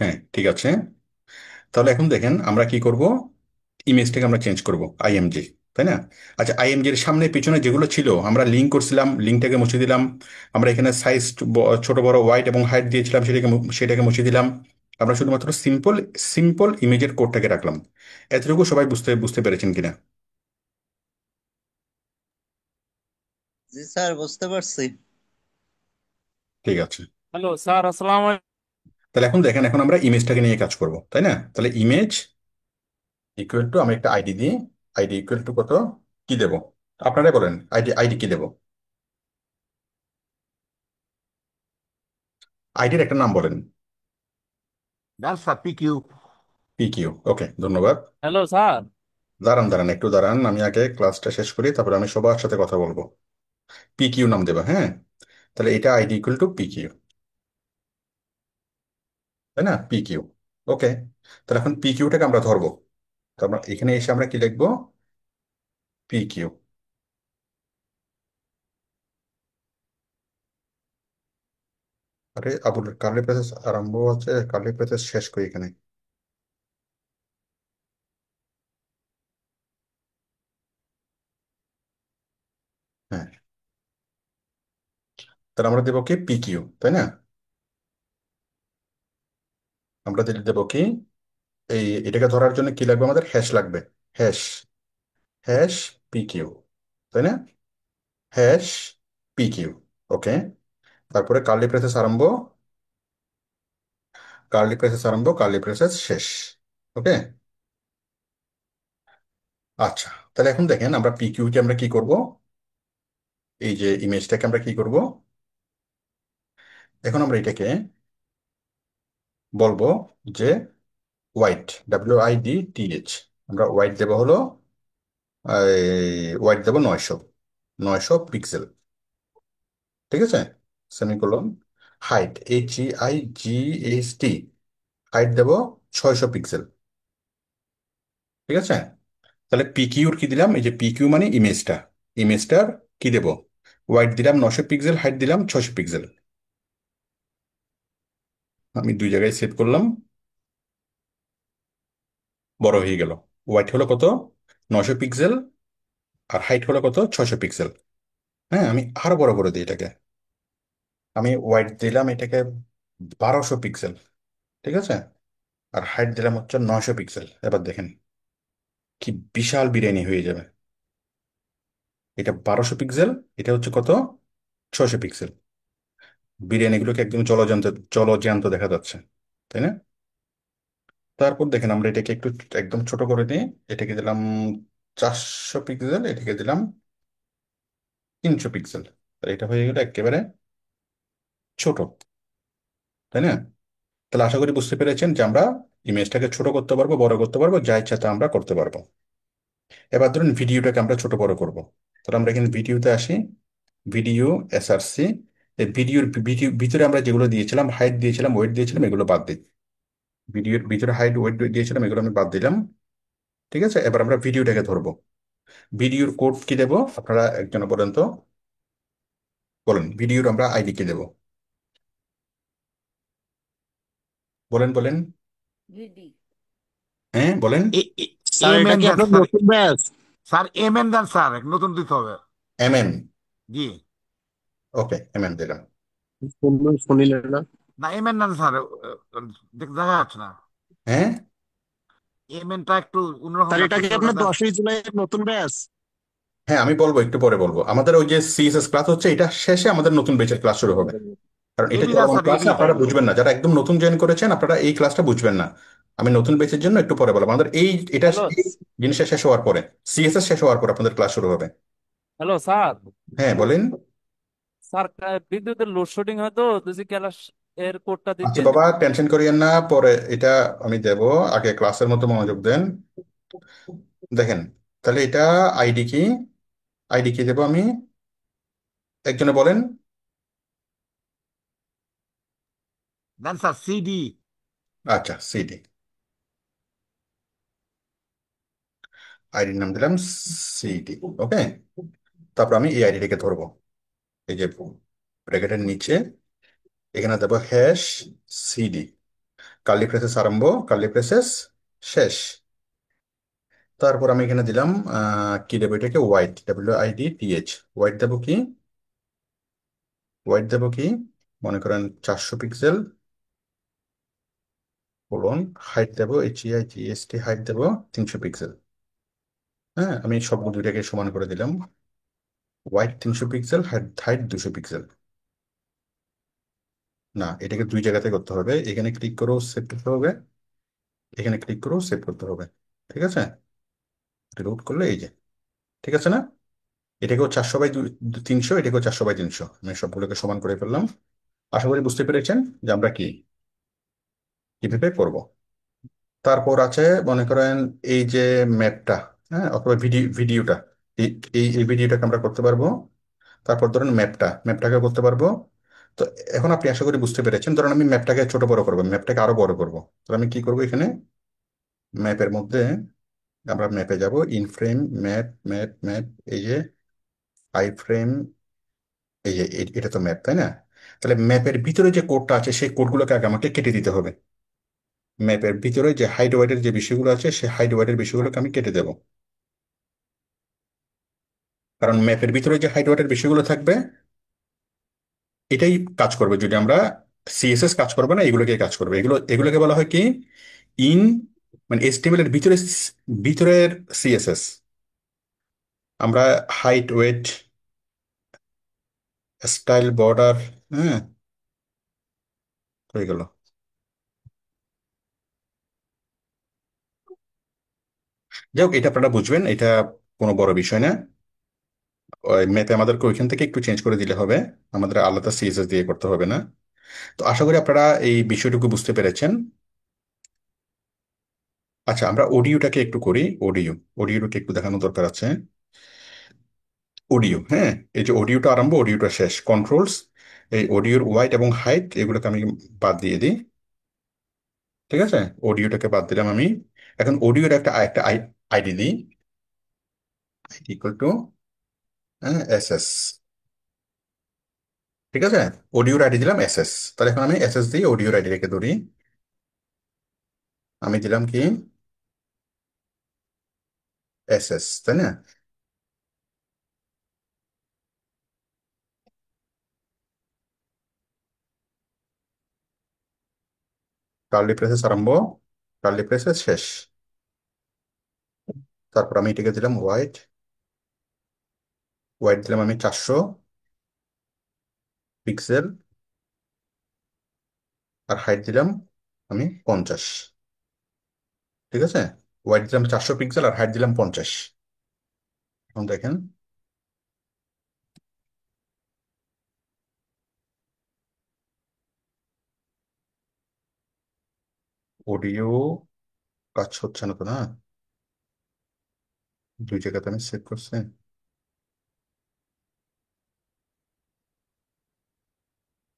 হ্যাঁ, ঠিক আছে। তাহলে এখন দেখেন আমরা কি করব, ইমেজটাকে আমরা চেঞ্জ করব IMG, তাই না? আচ্ছা, IMG এর সামনে পিছনে যেগুলো ছিল আমরা লিঙ্ক করছিলাম, লিঙ্কটাকে মুছে দিলাম। আমরা এখানে সাইজ ছোট বড় ওয়াইড এবং হাইট দিয়েছিলাম, সেটাকে মুছে দিলাম। আমরা শুধুমাত্র সিম্পল সিম্পল ইমেজের কোডটাকে রাখলাম। এতটুকু সবাই বুঝতে বুঝতে পেরেছেন কিনা?
জি স্যার, বুঝতে পারছি।
ঠিক আছে।
হ্যালো স্যার, আসসালামু
তাহলে এখন দেখেন, এখন আমরা ইমেজটাকে নিয়ে কাজ করব, তাই না? তাহলে ইমেজ ইকুয়াল টু, আমি একটা আইডি দিই। আইডি ইকুয়াল টু কত, কি দেব? আপনারাই বলেন, আইডি আইডি কি দেব? আইডির একটা নাম বলেন।
ব্যবসা PQ।
PQ, ওকে, ধন্যবাদ।
Hello sir.
দাঁড়ান দাঁড়ান, একটু দাঁড়ান, আমি আগে ক্লাসটা শেষ করি, তারপরে আমি সবার সাথে কথা বলবো। PQ নাম দেবা, হ্যাঁ? তাহলে এটা আইডি ইকুয়াল টু PQ, তাই না? PQ, ওকে। তাহলে এখন PQ-টাকে আমরা ধরবো। তারপর এখানে এসে আমরা কি লিখবো? PQ। আরে আবুল, কার্লি প্রেসেস আরম্ভ আছে, কার্লি প্রেসেস শেষ করি এখানে। হ্যাঁ, তাহলে আমরা দেবো কি PQ, তাই না? আমরা দেবো কি, এটাকে ধরার জন্য কি লাগবে? আমাদের হ্যাশ লাগবে। হ্যাশ, হ্যাশ PQ, তাই না? হ্যাশ PQ, ওকে। তারপরে কার্লি প্রেসেস আরম্ভ, কার্লি প্রেসেস আরম্ভ, কার্লি প্রেসেস শেষ, ওকে। আচ্ছা, তাহলে এখন দেখেন আমরা PQ-কে আমরা কি করব, এই যে ইমেজটাকে আমরা কি করব, এখন আমরা এটাকে বলবো যে ওয়াইড, WIDTH। আমরা ওয়াইড দেবো হলো, ওয়াইড দেবো 900 পিক্সেল, ঠিক আছে? সেমিকোলন। হাইট, HEIGHT, হাইট দেবো 600 পিক্সেল, ঠিক আছে? তাহলে PQর কি দিলাম, এই যে PQ মানে ইমেজটা, ইমেজটার কি দেব, ওয়াইড দিলাম 900 পিক্সেল, হাইট দিলাম 600 পিক্সেল। আমি দুই জায়গায় সেভ করলাম, বড় হয়ে গেল। ওয়াইড হলো কত, 900 পিক্সেল, আর হাইট হলো কত, 600 পিক্সেল। হ্যাঁ, আমি আরো বড় করে দিই এটাকে। আমি ওয়াইড দিলাম এটাকে 1200 পিক্সেল, ঠিক আছে? আর হাইট দিলাম হচ্ছে 900 পিক্সেল। এবার দেখেন কি বিশাল বিরিয়ানি হয়ে যাবে। এটা 1200 পিক্সেল, এটা হচ্ছে কত, 600 পিক্সেল। বিরিয়ানিগুলোকে একদম জলজ্যান্ত জলজ্যান্ত দেখা যাচ্ছে, তাই না? তারপর দেখেন আমরা এটাকে একটু একদম ছোট করে দিই। এটাকে দিলাম 400 পিক্সেল, এটাকে দিলাম 300 পিক্সেল। এটা হয়ে গেল একেবারে ছোট, তাই না? তাহলে আশা করি বুঝতে পেরেছেন যে আমরা ইমেজটাকে ছোট করতে পারবো, বড় করতে পারবো, যা ইচ্ছা তা আমরা করতে পারবো। এবার ধরুন ভিডিওটাকে আমরা ছোট বড় করব। তাহলে আমরা এখানে ভিডিওতে আসি, ভিডিও, এসআরসি। এই ভিডিওর ভিতরে আমরা যেগুলো দিয়েছিলাম, হাইট দিয়েছিলাম, ওয়েট দিয়েছিলাম, এগুলো বাদ দিই। ভিডিওর ভিতরে হাইট ওয়েট দিয়েছিলাম, এগুলো আমি বাদ দিলাম। ঠিক আছে, এবার আমরা ভিডিওটাকে ধরবো। ভিডিওর কোড কি দেবো আপনারা একজন বলেন তো, বলেন ভিডিওর আমরা আইডি কি দেবো, বলেন বলেন। হ্যাঁ বলেন।
স্যার
এম
এটা
এন
কি
দেন
আপনার
স্যার।
নতুন ব্যাচ? স্যার এম এন দেন স্যার, নতুন দিতে হবে।
এমএম।
জি।
ওকে, এমএম দিলাম।
শুনিলেন না?
না এম এন দেন স্যার, দেখা যাচ্ছে না।
হ্যাঁ
এম এনটা একটু অন্যরকম
স্যার এটা
লাগছে
কি
তো, ওটা
আপনার
দেন।
10ই জুলাইয়ের নতুন ব্যাচ?
হ্যাঁ, আমি বলবো, একটু পরে বলবো। আমাদের ওই যে সিএসএস ক্লাস হচ্ছে, এটা শেষে আমাদের নতুন ব্যাচের ক্লাস শুরু হবে। কারণ এটা
এবি দেন
চলমান
স্যার,
ক্লাসে
এবি।
আপনারা বুঝবেন না, যারা একদম নতুন জয়েন করেছেন আপনারা এই ক্লাসটা বুঝবেন না। আমি নতুন ব্যাচের জন্য একটু পরে বলবো। আমাদের এটা
হ্যালো।
এই জিনিসটা শেষ হওয়ার পরে, সিএসএস শেষ হওয়ার পর আপনাদের ক্লাস শুরু হবে।
Hello sir.
হ্যাঁ বলেন।
স্যার বিদ্যুতের লোডশেডিং হয় তো যদি ক্লাস এর কোডটা
আচ্ছা
দিতেন।
বাবা, টেনশন করিয়েন না, পরে এটা আমি দেব। আগে ক্লাসের মতো মনোযোগ দেন। দেখেন, তাহলে এটা আইডি কি, আইডি কি দেবো আমি, একজনে বলেন।
দেন স্যার সিডি।
আচ্ছা, সিডি। আইডির নাম দিলাম সিডি। ওকে, তারপর আমি এই আইডিটাকে ধরবো। এই যে ব্র্যাকেটের নিচে এখানে দেবো হ্যাশ সিডি, কার্লি প্রেসেস আরম্ভ, কার্লি প্রেসেস শেষ। তারপর আমি এখানে দিলাম কি দেবো, এটাকে ওয়াইড, WIDTH। ওয়াইড দেবো কি, ওয়াইড দেবো কি, মনে করেন 400 পিক্সেল, কোলন, হাইট দেবো HEIGST, হাইট দেবো 300 পিক্সেল। হ্যাঁ, আমি সবগুলো দুইটাকে সমান করে দিলাম। Wide 300 pixel, height height 200 pixel. না, এটাকে দুই জায়গাতে করতে হবে। এখানে ক্লিক করেও সেভ করতে হবে, এখানে ক্লিক করেও সেভ করতে হবে। ঠিক আছে, রিলোড করলে এই যে, ঠিক আছে না? এটাকেও 400 বাই 300, এটাকেও 400 বাই 300, আমি সবগুলোকে সমান করে ফেললাম। আশা করি বুঝতে পেরেছেন যে আমরা কিভাবে করব। তারপর আছে মনে করেন এই যে ম্যাপটা, হ্যাঁ, অথবা ভিডিওটা, এই এই ভিডিওটাকে আমরা করতে পারবো। তারপর ধরেন ম্যাপটাকে করতে পারবো। তো এখন আপনি আশা করি বুঝতে পেরেছেন। ধরেন আমি ম্যাপটাকে ছোট বড় করবো, ম্যাপটাকে আরো বড় করবো। তো আমি কি করবো, এখানে ম্যাপের মধ্যে আমরা ম্যাপে যাব, in frame, map map map, এই যে আই ফ্রেম, এই যে এটা তো ম্যাপ, তাই না? তাহলে ম্যাপের ভিতরে যে কোডটা আছে সেই কোডগুলোকে আগে আমাকে কেটে দিতে হবে। ম্যাপের ভিতরে যে হাইড ওয়াইডের যে বিষয়গুলো আছে সেই হাইড ওয়াইডের বিষয়গুলোকে আমি কেটে দেবো। কারণ ম্যাপের ভিতরে যে হাইড ওয়াইডের বিষয়গুলো থাকবে এটাই কাজ করবে। যদি আমরা সিএসএস কাজ করবে না, এগুলোকে কাজ করবে। এগুলোকে বলা হয় কি, ইন, মানে HTML এর ভিতরে, ভিতরের সিএসএস। আমরা হাইট ওয়েট, স্টাইল, বর্ডার, হ্যাঁ, হয়ে গেল। যাই হোক, এটা আপনারা বুঝবেন, এটা কোনো বড় বিষয় না। ওই ম্যাপে আমাদেরকে ওইখান থেকে একটু চেঞ্জ করে দিলে হবে, আমাদের আলাদা সিএসএস দিয়ে করতে হবে না। তো আশা করি আপনারা এই বিষয়টুকু বুঝতে পেরেছেন। আচ্ছা, আমরা অডিওটাকে একটু করি। অডিওটাকে একটু দেখানো দরকার আছে। অডিও, হ্যাঁ, এই যে অডিওটা আরম্ভ, অডিওটা শেষ, কন্ট্রোলস, এই অডিওর ওয়াইড এবং হাইট এগুলোকে আমি বাদ দিয়ে দিই। ঠিক আছে, অডিওটাকে বাদ দিলাম আমি। এখন অডিওর একটা একটা আইডি দিই, আইডি ইকুয়াল টু SS। ঠিক আছে, অডিওর আইডি দিলাম SS। তাহলে এখন আমি SS দিয়ে অডিওর আইডি রেখে ধরি। আমি দিলাম কি, SS, তাই না? কার্লি প্রেসেস আরম্ভ, কার্লি প্রেসেস শেষ। তারপর আমি এটাকে দিলাম ওয়াইড, ওয়াইড দিলাম আমি 400 পিক্সেল, আর হাইট দিলাম আমি 50। ঠিক আছে, ওয়াইড দিলাম 400 পিক্সেল আর হাইট দিলাম 50। এখন দেখেন অডিও কাজ হচ্ছে না তো, না? দুই জায়গাতে আমি সেভ করছি।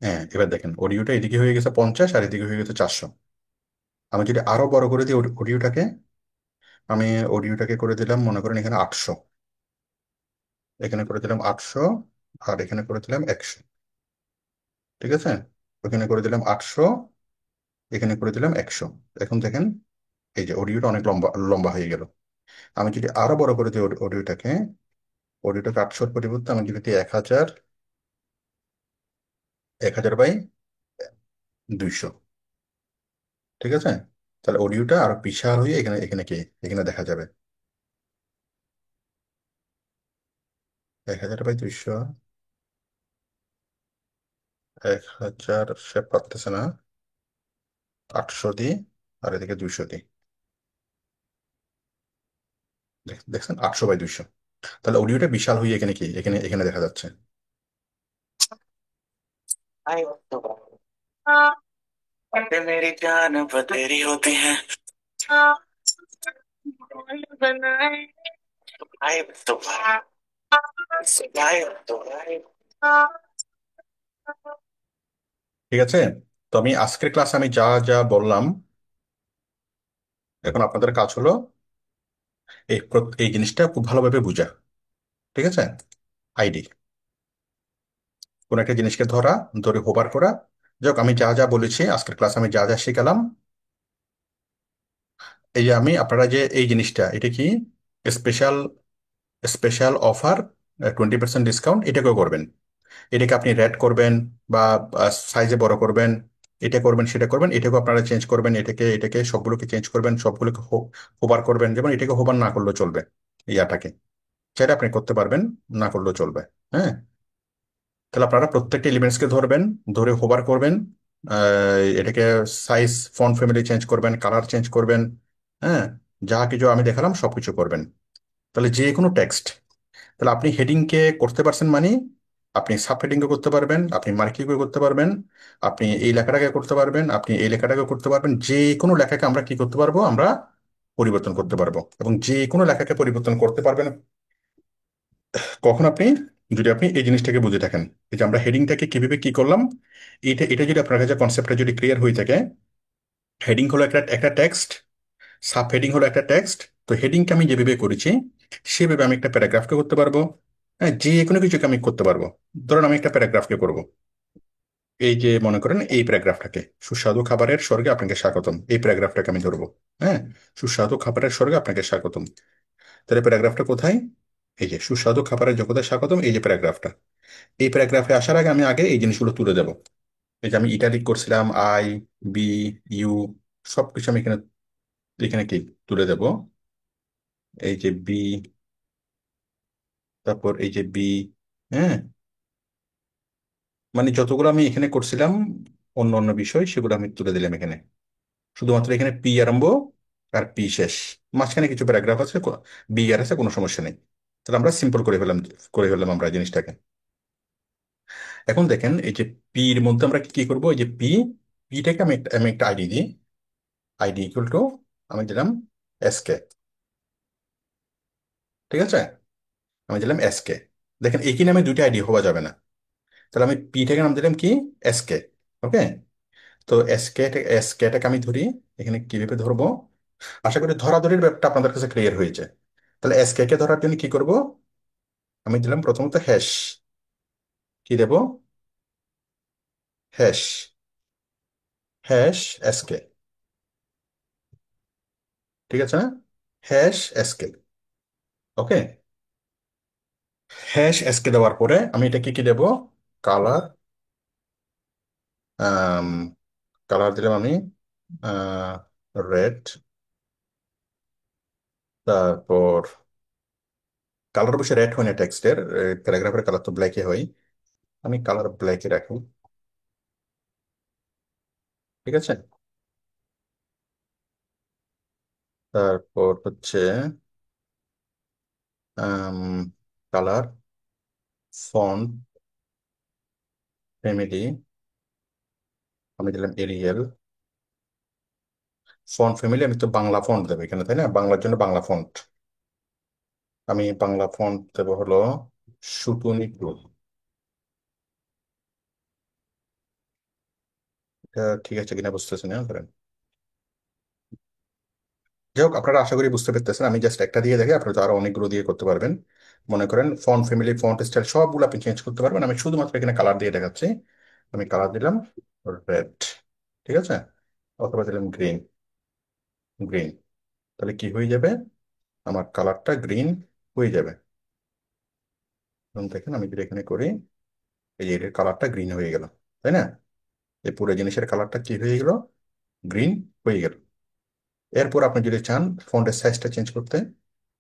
হ্যাঁ, এবার দেখেন অডিওটা এদিকে হয়ে গেছে 50 আর এদিকে হয়ে গেছে 400। আমি যদি আরো বড় করে দিই অডিওটাকে, আমি অডিওটাকে করে দিলাম মনে করেন এখানে 800, এখানে করে দিলাম 800, আর এখানে করে দিলাম 100। ঠিক আছে, ওখানে করে দিলাম 800, এখানে করে দিলাম 100। এখন দেখেন এই যে অডিওটা অনেক লম্বা লম্বা হয়ে গেল। আমি যদি আরো বড় করে দিই অডিওটাকে, 800-র পরিবর্তে আমি যদি দিই 1000, 1000/200। ঠিক আছে, তাহলে অডিওটা আরো বিশাল হয়ে এখানে এখানে কি এখানে দেখা যাবে 1000/200। 1000 সে পারতেছে না, 800 দিই, আর এদিকে 200 দিই। দেখছেন 800/200, তাহলে অডিওটা বিশাল হয়ে এখানে কি এখানে এখানে দেখা যাচ্ছে। मेरी जान बतेरी होती है भाई, तो भाई, तो भाई। ঠিক আছে, তো আমি আজকের ক্লাসে আমি যা যা বললাম, এখন আপনাদের কাজ হলো এই জিনিসটা খুব ভালোভাবে বোঝা। ঠিক আছে, আইডি কোন একটা জিনিসকে ধরে হোভার করা। যাক, আমি যা যা বলেছি আজকের ক্লাসে আমি যা যা শিখালাম, এই যে আমি আপনারা যে এই জিনিসটা এটা কি স্পেশাল স্পেশাল অফার, 20% ডিসকাউন্ট, এটাকেও করবেন। এটাকে আপনি রেড করবেন বা সাইজে বড় করবেন, এটা করবেন সেটা করবেন, এটাকে আপনারা চেঞ্জ করবেন, এটাকে এটাকে সবগুলোকে চেঞ্জ করবেন, সবগুলোকে হোবার করবেন। যেমন এটাকে হোবার না করলেও চলবে, ইয়াটাকে সেটা আপনি করতে পারবেন, না করলেও চলবে। হ্যাঁ, তাহলে আপনারা প্রত্যেকটা এলিমেন্টসকে ধরবেন, ধরে হোভার করবেন, এটাকে সাইজ ফন্ট ফ্যামিলি চেঞ্জ করবেন, কালার চেঞ্জ করবেন। হ্যাঁ, যা কিছু আমি দেখালাম সবকিছু করবেন। তাহলে যে কোনো টেক্সট, তাহলে আপনি হেডিংকে করতে পারছেন মানে আপনি সাব হেডিংকে করতে পারবেন, আপনি মার্কিংকে করতে পারবেন, আপনি এই লেখাটাকে করতে পারবেন, আপনি এই লেখাটাকে করতে পারবেন। যে কোনো লেখাকে আমরা কি করতে পারবো, আমরা পরিবর্তন করতে পারবো। এবং যে কোনো লেখাকে পরিবর্তন করতে পারবেন কখন আপনি, যদি আপনি এই জিনিসটাকে বুঝে থাকেন। এই যে আমরা হেডিংটাকে কিভাবে কি করলাম, এটা এটা যদি আপনার কাছে কনসেপ্টটা যদি ক্লিয়ার হয়ে থাকে, হেডিং হলো একটা একটা টেক্সট, সাব হেডিং হলো একটা টেক্সট। তো হেডিংকে আমি যেভাবে করেছি সেভাবে আমি একটা প্যারাগ্রাফকে করতে পারবো। হ্যাঁ, যে কোনো কিছুকে আমি করতে পারবো। ধরুন আমি একটা প্যারাগ্রাফকে করব, এই যে মনে করেন এই প্যারাগ্রাফটাকে, সুস্বাদু খাবারের স্বর্গে আপনাকে স্বাগতম, এই প্যারাগ্রাফটাকে আমি ধরবো। হ্যাঁ, সুস্বাদু খাবারের স্বর্গে আপনাকে স্বাগতম। তাহলে প্যারাগ্রাফটা কোথায়? এই যে সুস্বাদু খাবারের জগতে স্বাগতম, এই যে প্যারাগ্রাফটা। এই প্যারাগ্রাফে আসার আগে আমি আগে এই জিনিসগুলো তুলে দেবো। এই যে আমি ইটালিক করছিলাম, আই, বি, ইউ, সবকিছু আমি এখানে এখানে কি তুলে দেব। এই যে বি, তারপর এই যে বি। হ্যাঁ, মানে যতগুলো আমি এখানে করছিলাম অন্য অন্য বিষয়, সেগুলো আমি তুলে দিলাম এখানে। শুধুমাত্র এখানে পি আরম্ভ আর পি শেষ, মাঝখানে কিছু প্যারাগ্রাফ আছে, বি আর আছে, কোনো সমস্যা নেই। তাহলে আমরা সিম্পল করে ফেললাম আমরা জিনিসটাকে। এখন দেখেন এই যে পি এর মধ্যে আমরা কি করব, এই যে পিটাকে আমি একটা আইডি দিই। আইডি ইকুয়াল টু আমি দিলাম এসকে। ঠিক আছে, আমি দিলাম এসকে। দেখেন একই নামে দুইটা আইডি হওয়া যাবে না। তাহলে আমি পিটাকে নাম দিলাম কি এসকে। ওকে, তো এসকেটাকে আমি ধরি। এখানে কিভাবে ধরবো, আশা করি ধরাধরির ব্যাপারটা আপনাদের কাছে ক্লিয়ার হয়েছে। তাহলে এসকে কে ধরার জন্য কি করব, আমি দিলাম প্রথমত হ্যাশ। কি দেব? Hash, hash SK. ঠিক আছে না, হ্যাশ এসকে। ওকে, হ্যাশ এসকে দেওয়ার পরে আমি এটাকে কি দেব, কালার। কালার দিলাম আমি রেড, তারপর কালার অবশ্যই রেড হয় না টেক্সটের, প্যারাগ্রাফের কালার তো ব্ল্যাকে হয়। আমি কালার ব্ল্যাকে রাখি, ঠিক আছে। তারপর হচ্ছে কালার, ফন্ট ফ্যামিলি, আমি দিলাম এরিয়াল। ফন্ট ফ্যামিলি আমি তো বাংলা ফন্ট দেবো এখানে, তাই না? বাংলার জন্য বাংলা ফন্ট। আমি বাংলা ফন্ট দেবো হলো সুতুনি টু। এটা ঠিক আছে কিনা বুঝতেছি না, ধরেন। যাই হোক, আপনারা আশা করি বুঝতে পারতেছেন, আমি জাস্ট একটা দিয়ে দেখে আপনারা তো আরো অনেকগুলো দিয়ে করতে পারবেন। মনে করেন ফন্ট ফ্যামিলি, ফন্ট স্টাইল সবগুলো আপনি চেঞ্জ করতে পারবেন। আমি শুধুমাত্র এখানে কালার দিয়ে দেখাচ্ছি। আমি কালার দিলাম রেড, ঠিক আছে, অথবা দিলাম গ্রিন। গ্রিন, তাহলে কি হয়ে যাবে? আমার কালারটা গ্রিন হয়ে যাবে। এবং দেখেন আমি যদি এখানে করি, এই যে এর কালারটা গ্রিন হয়ে গেল, তাই না? এই পুরো জিনিসের কালারটা কি হয়ে গেল? গ্রিন হয়ে গেল। এরপর আপনি যদি চান ফন্টের সাইজটা চেঞ্জ করতে,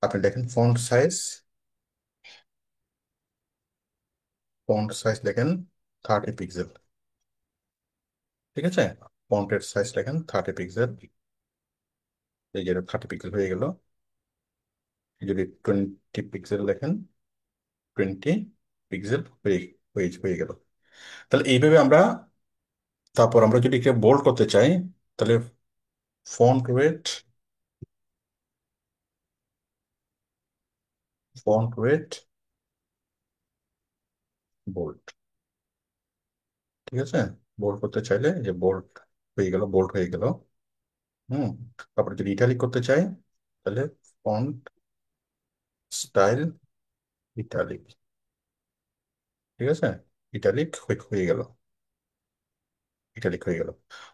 আপনি দেখেন ফন্ট সাইজ দেখেন 30 পিক্সেল, ঠিক আছে। ফন্টের সাইজ দেখেন 30 পিক্সেল, এই যে 30 পিক্সেল হয়ে গেল। যদি 20 পিক্সেল দেখেন, 20 পিক্সেল হয়ে হয়ে হয়ে গেল। তাহলে এইভাবে আমরা, তারপর আমরা যদি একে বোল্ড করতে চাই, তাহলে font weight, font weight bold, ঠিক আছে। বোল্ড করতে চাইলে এই যে বোল্ড হয়ে গেল, বোল্ড হয়ে গেল। হুম। তারপরে যদি ইটালিক করতে চাই, তাহলে ফন্ট স্টাইল ইটালিক, ঠিক আছে। ইটালিক হয়ে গেল, ইটালিক হয়ে গেল।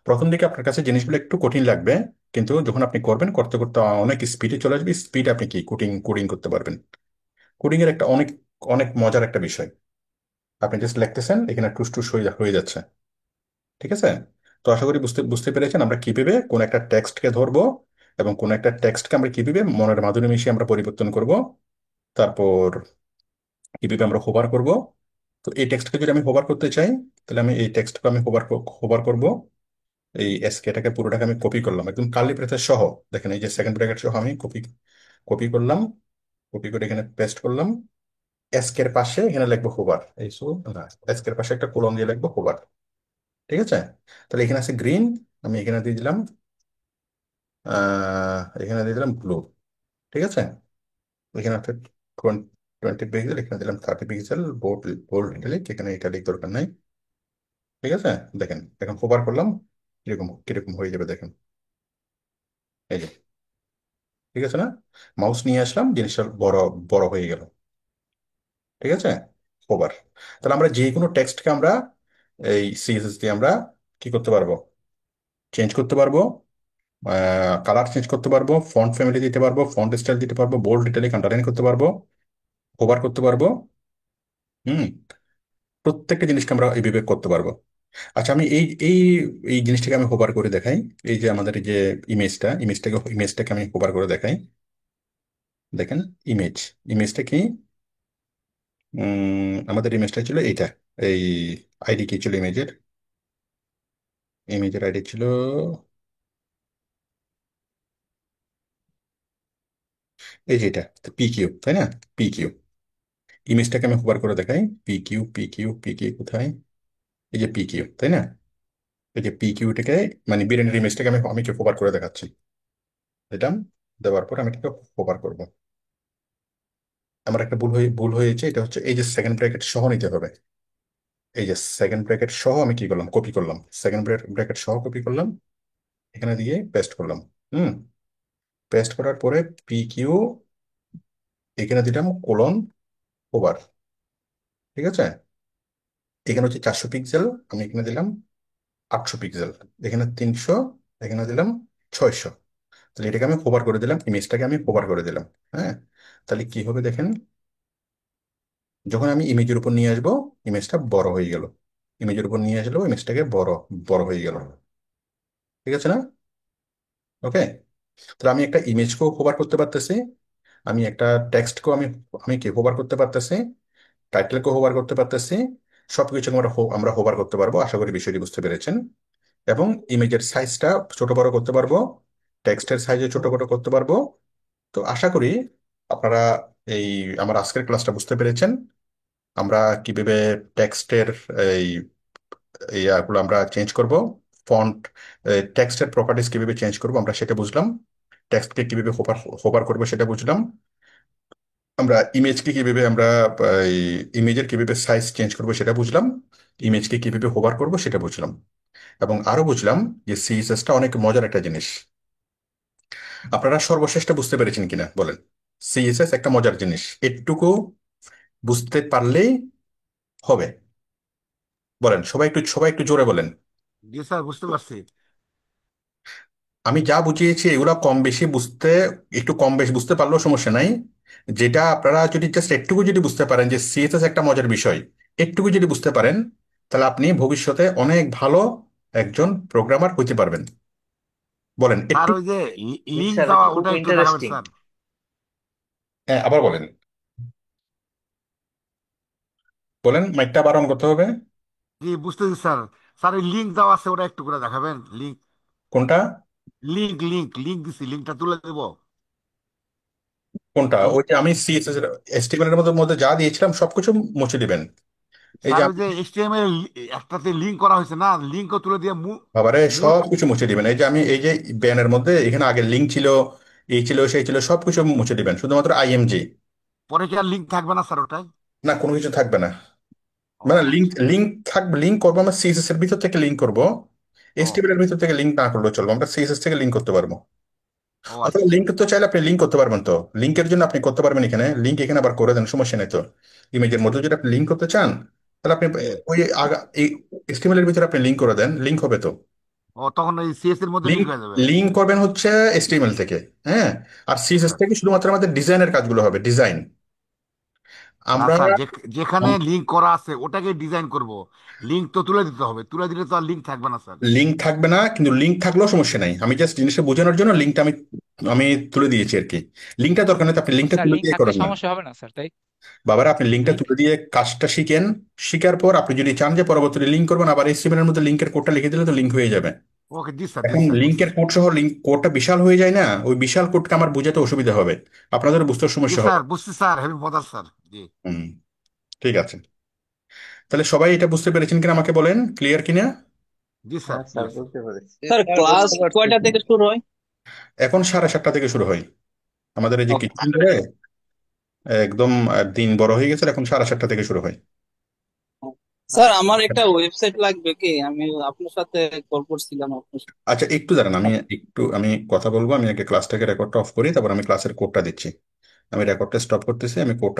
প্রথম দিকে আপনার কাছে জিনিসগুলো একটু কঠিন লাগবে, কিন্তু যখন আপনি করবেন, করতে করতে অনেক স্পিডে চলে আসবে। স্পিড আপনি কি কোডিং কোডিং করতে পারবেন। কোডিং এর একটা অনেক অনেক মজার একটা বিষয়। আপনি জাস্ট লিখতেছেন, এখানে টুস টুস হয়ে হয়ে যাচ্ছে, ঠিক আছে। তো আশা করি বুঝতে বুঝতে পেরেছেন আমরা কিভাবে কোন একটা টেক্সটকে ধরবো, এবং কোন একটা টেক্সটকে আমরা কিভাবে মনের মাধুরী মিশিয়ে আমরা পরিবর্তন করব। তারপর কিভাবে আমরা হোভার করব। তো এই টেক্সটকে যদি আমি হোভার করতে চাই, তাহলে আমি এই টেক্সটকে আমি হোভার হোভার করব। এই এসকেটাকে পুরোটাকে আমি কপি করলাম একদম কার্লি ব্রেসের সহ। দেখেন এই যে সেকেন্ড ব্র্যাকেট সহ আমি কপি কপি করলাম। কপি করে এখানে পেস্ট করলাম। এসকের পাশে এখানে লিখবো হোভার, এই সো না, এসকের পাশে একটা কোলন দিয়ে লিখবো হোভার, ঠিক আছে। তাহলে এখানে আছে গ্রিন, আমি এখানে দিয়ে দিলাম এখানে দিয়ে দিলাম ব্লু, ঠিক আছে। এখানে আছে 20 পিক্সেল, এখানে দিলাম 30 পিক্সেল। বোল্ড, বোল্ড ইটালিক, এখানে ইটালিক দরকার নাই, ঠিক আছে। দেখেন এখন হোভার করলাম, কিরকম কিরকম হয়ে যাবে দেখেন, এই যে, ঠিক আছে না? মাউস নিয়ে আসলাম, জিনিসটা বড় বড় হয়ে গেল, ঠিক আছে। ওভার। তাহলে আমরা যে কোনো টেক্সটকে আমরা এই সিএসএস দিয়ে আমরা কি করতে পারবো? চেঞ্জ করতে পারবো, কালার চেঞ্জ করতে পারবো, ফন্ট ফ্যামিলি দিতে পারবো, ফন্ট স্টাইল দিতে পারবো, বোল্ড ইটালিক আন্ডারলাইন করতে পারবো, ওভার করতে পারবো। হুম। প্রত্যেকটা জিনিসকে আমরা এইভাবে করতে পারবো। আচ্ছা, আমি এই এই এই জিনিসটাকে আমি হোভার করে দেখাই। এই যে আমাদের এই যে ইমেজটাকে আমি হোভার করে দেখাই। দেখেন ইমেজ, ইমেজটা কি? আমাদের ইমেজটা ছিল এইটা। এই আইডি কি ছিল ইমেজের? ইমেজের আইডি ছিল এই যেটা, পি কিউ, তাই না? P Q. ইমেজটাকে আমি হোভার করে দেখাই। P Q, P Q, P Q কোথায়? এই যে পি কিউ, তাই না? এই যে পি কিউটাকে, মানে বিরিয়ানির ইমেজটাকে আমি আমি হোভার করে দেখাচ্ছি। এটা দেওয়ার পর আমি এটাকে হোভার করবো। আমার একটা ভুল হয়েছে, এটা হচ্ছে এই যে সেকেন্ড ব্র্যাকেট সহ নিতে হবে। এই যে সেকেন্ড ব্র্যাকেট সহ আমি কি করলাম? কপি করলাম। সেকেন্ড ব্র্যাকেট সহ কপি করলাম, এখানে দিয়ে পেস্ট করলাম। হুম। পেস্ট করার পরে পি কিউ, এখানে দিলাম কোলন ওভার, ঠিক আছে। এখানে হচ্ছে 400 পিক্সেল, আমি এখানে দিলাম 800 পিক্সেল। এখানে 300, এখানে দিলাম 600। তাহলে এটাকে আমি হোভার করে দিলাম, ইমেজটাকে আমি হোভার করে দিলাম। হ্যাঁ। তাহলে কি হবে দেখেন, যখন আমি ইমেজের উপর নিয়ে আসবো, ইমেজটা বড় হয়ে গেল। ইমেজের উপর নিয়ে আসলেও ইমেজটাকে বড় বড় হয়ে গেল, ঠিক আছে না? ওকে। তাহলে আমি একটা ইমেজকেও হোভার করতে পারতেছি, আমি একটা টেক্সটকেও আমি আমি কি হোভার করতে পারতেছি, টাইটেলকেও হোভার করতে পারতেছি, সবকিছু আমরা হোভার করতে পারবো। আশা করি বিষয়টি বুঝতে পেরেছেন। এবং ইমেজের সাইজটা ছোট বড় করতে পারবো, টেক্সটের সাইজে ছোট বড় করতে পারবো। তো আশা করি আপনারা এই আমার আজকের ক্লাসটা বুঝতে পেরেছেন। আমরা কিভাবে টেক্সটের এই ইয়াগুলো আমরা চেঞ্জ করব, ফন্ট, টেক্সটের প্রপার্টিস কিভাবে চেঞ্জ করব আমরা সেটা বুঝলাম। টেক্সটকে কিভাবে হোভার হোভার করবো সেটা বুঝলাম। আমরা ইমেজকে কিভাবে আমরা এই ইমেজের কিভাবে সাইজ চেঞ্জ করবো সেটা বুঝলাম। ইমেজকে কিভাবে হোভার করবো সেটা বুঝলাম। এবং আরো বুঝলাম যে সিএসএসটা অনেক মজার একটা জিনিস। আপনারা সর্বশেষটা বুঝতে পেরেছেন কিনা বলেন? সিএসএস একটা মজার জিনিস, এটুকু বুঝতে পারলেই হবে। বলেন সবাই একটু জোরে বলেন।
জি স্যার, বুঝতে পারছি।
আমি যা বুঝিয়েছি এগুলা কম বেশি বুঝতে, একটু কম বেশি বুঝতে পারলেও সমস্যা নাই। যেটা আপনারা যদি জাস্ট একটুকু যদি বুঝতে পারেন যে সিএসএস একটা মজার বিষয়, একটুকু যদি বুঝতে পারেন, তাহলে আপনি ভবিষ্যতে অনেক ভালো একজন প্রোগ্রামার হইতে পারবেন। বলেন
স্যার
একটু।
ওই যে
জি
লিঙ্ক
স্যার,
দেওয়া
এটা খুব
ওটা একটু দেখাবেন
ইন্টারেস্টিং।
স্যার।
হ্যাঁ, আবার বলেন, বলেন মাইকটা আবার অন করতে হবে।
জি বুঝতেছি স্যার। স্যার ওই লিঙ্ক দেওয়া আছে ওটা একটু করে দেখাবেন। লিঙ্ক
কোনটা?
লিঙ্ক দিছি, লিঙ্কটা তুলে দেবো।
কোনটা?
লিঙ্ক
ওই যে আমি সিএসএস এসটিএমএল এর মধ্যে মধ্যে যা দিয়েছিলাম সবকিছু মুছে দিবেন। এই যে
স্যার ওই যে এইচটিএমএল একটাতে লিঙ্ক করা হয়েছে না, লিঙ্কও তুলে দিয়ে
বাবারে
মূল।
সব কিছু মুছে দিবেন। এই যে আমি এই যে ব্যানের মধ্যে এখানে আগে লিঙ্ক ছিল, এই ছিল সেই ছিল, সবকিছু মুছে দিবেন, শুধুমাত্র আইএমজি।
পরে কি আর লিঙ্ক থাকবে না স্যার ওটাই?
না, কোনো কিছু থাকবে না।
ও
মানে লিঙ্ক
আচ্ছা।
লিঙ্ক থাকবে, লিঙ্ক করবো আমরা সিএসএস এর ভিতর থেকে লিঙ্ক করবো।
ও
এসটিএমএল এর ভিতর থেকে লিঙ্ক না করলেও চলবে, আমরা সিএসএস থেকে লিঙ্ক করতে পারবো।
ও
অথবা
আচ্ছা।
লিঙ্ক তো চাইলে আপনি লিঙ্ক করতে পারবেন। তো লিঙ্কের জন্য আপনি করতে পারবেন, এখানে লিঙ্ক এখানে আবার করে দেন, সমস্যা নেই তো। ইমেজের মধ্যে যদি আপনি লিঙ্ক করতে চান, তাহলে আপনি
জি।
ওই আগা এই এসটিএমএল এর ভিতরে আপনি লিঙ্ক করে দেন, লিঙ্ক হবে তো।
ও তখন ওই সিএস এর মধ্যে
লিঙ্ক
লিঙ্ক হয়ে যাবে।
লিঙ্ক করবেন হচ্ছে এসটিএমএল থেকে। হ্যাঁ। আর
জি
সিএসএস
স্যার।
থেকে শুধুমাত্র আমাদের ডিজাইনের কাজগুলো হবে, ডিজাইন।
না
আমরা
স্যার, যেখানে লিঙ্ক করা আছে ওটাকে ডিজাইন করব। লিঙ্ক তো তুলে দিতে হবে, তুলে দিলে তো আর লিঙ্ক থাকবে না স্যার।
লিঙ্ক থাকবে না, কিন্তু লিঙ্ক থাকলেও সমস্যা নাই। আমি জাস্ট জিনিসটা বোঝানোর জন্য লিঙ্কটা আমি আমি তুলে দিয়েছি আর কি। লিঙ্কটা দরকার নেই তো, আপনি লিঙ্কটা
স্যার
তুলে
লিঙ্ক
দিয়ে
থাকলে
করেন না।
সমস্যা হবে না স্যার, তাই?
বাবারা, আপনি লিঙ্কটা
লিঙ্ক
তুলে দিয়ে কাজটা শিখেন। শিখার পর আপনি যদি চান যে পরবর্তীতে লিঙ্ক করবেন, আবার HTML এর মধ্যে লিঙ্কের কোডটা লিখে দিলে তো লিঙ্ক হয়ে যাবে।
ওকে, জি স্যার, জি
এখন
স্যার,
লিঙ্কের
বুঝছি।
কোড সহ লিঙ্ক কোডটা বিশাল হয়ে যায় না, ওই বিশাল কোডটা আমার বুঝাতে অসুবিধা হবে, আপনাদের বুঝতে
জি
সমস্যা হবে।
স্যার, বুঝছি স্যার, হেভি মজার স্যার। জি।
হুম। ঠিক আছে। তাহলে সবাই এটা বুঝতে পেরেছেন কিনা আমাকে বলেন, ক্লিয়ার কিনা?
জি স্যার,
হ্যাঁ স্যার,
ক্লিয়ার স্যার।
বুঝতে পেরেছি।
জি
স্যার
স্যার,
ক্লাস
বুঝতে পারছি।
কয়টা থেকে শুরু হয়?
এখন 7:30 থেকে শুরু হয়। আমাদের এই যে
ওকে।
কিছুদিন ধরে একদম দিন বড় হয়ে গেছে, এখন 7:30 থেকে শুরু হয়।
স্যার আমার একটা ওয়েবসাইট লাগবে, কি আমি আপনার সাথে কল করছিলাম আপনার সাথে।
আচ্ছা, একটু দাঁড়ান, আমি কথা বলবো। আমি আগে ক্লাসটাকে রেকর্ডটা অফ করি, তারপর আমি ক্লাসের কোডটা দিচ্ছি। আমি রেকর্ডটা স্টপ করতেছি, আমি কোডটা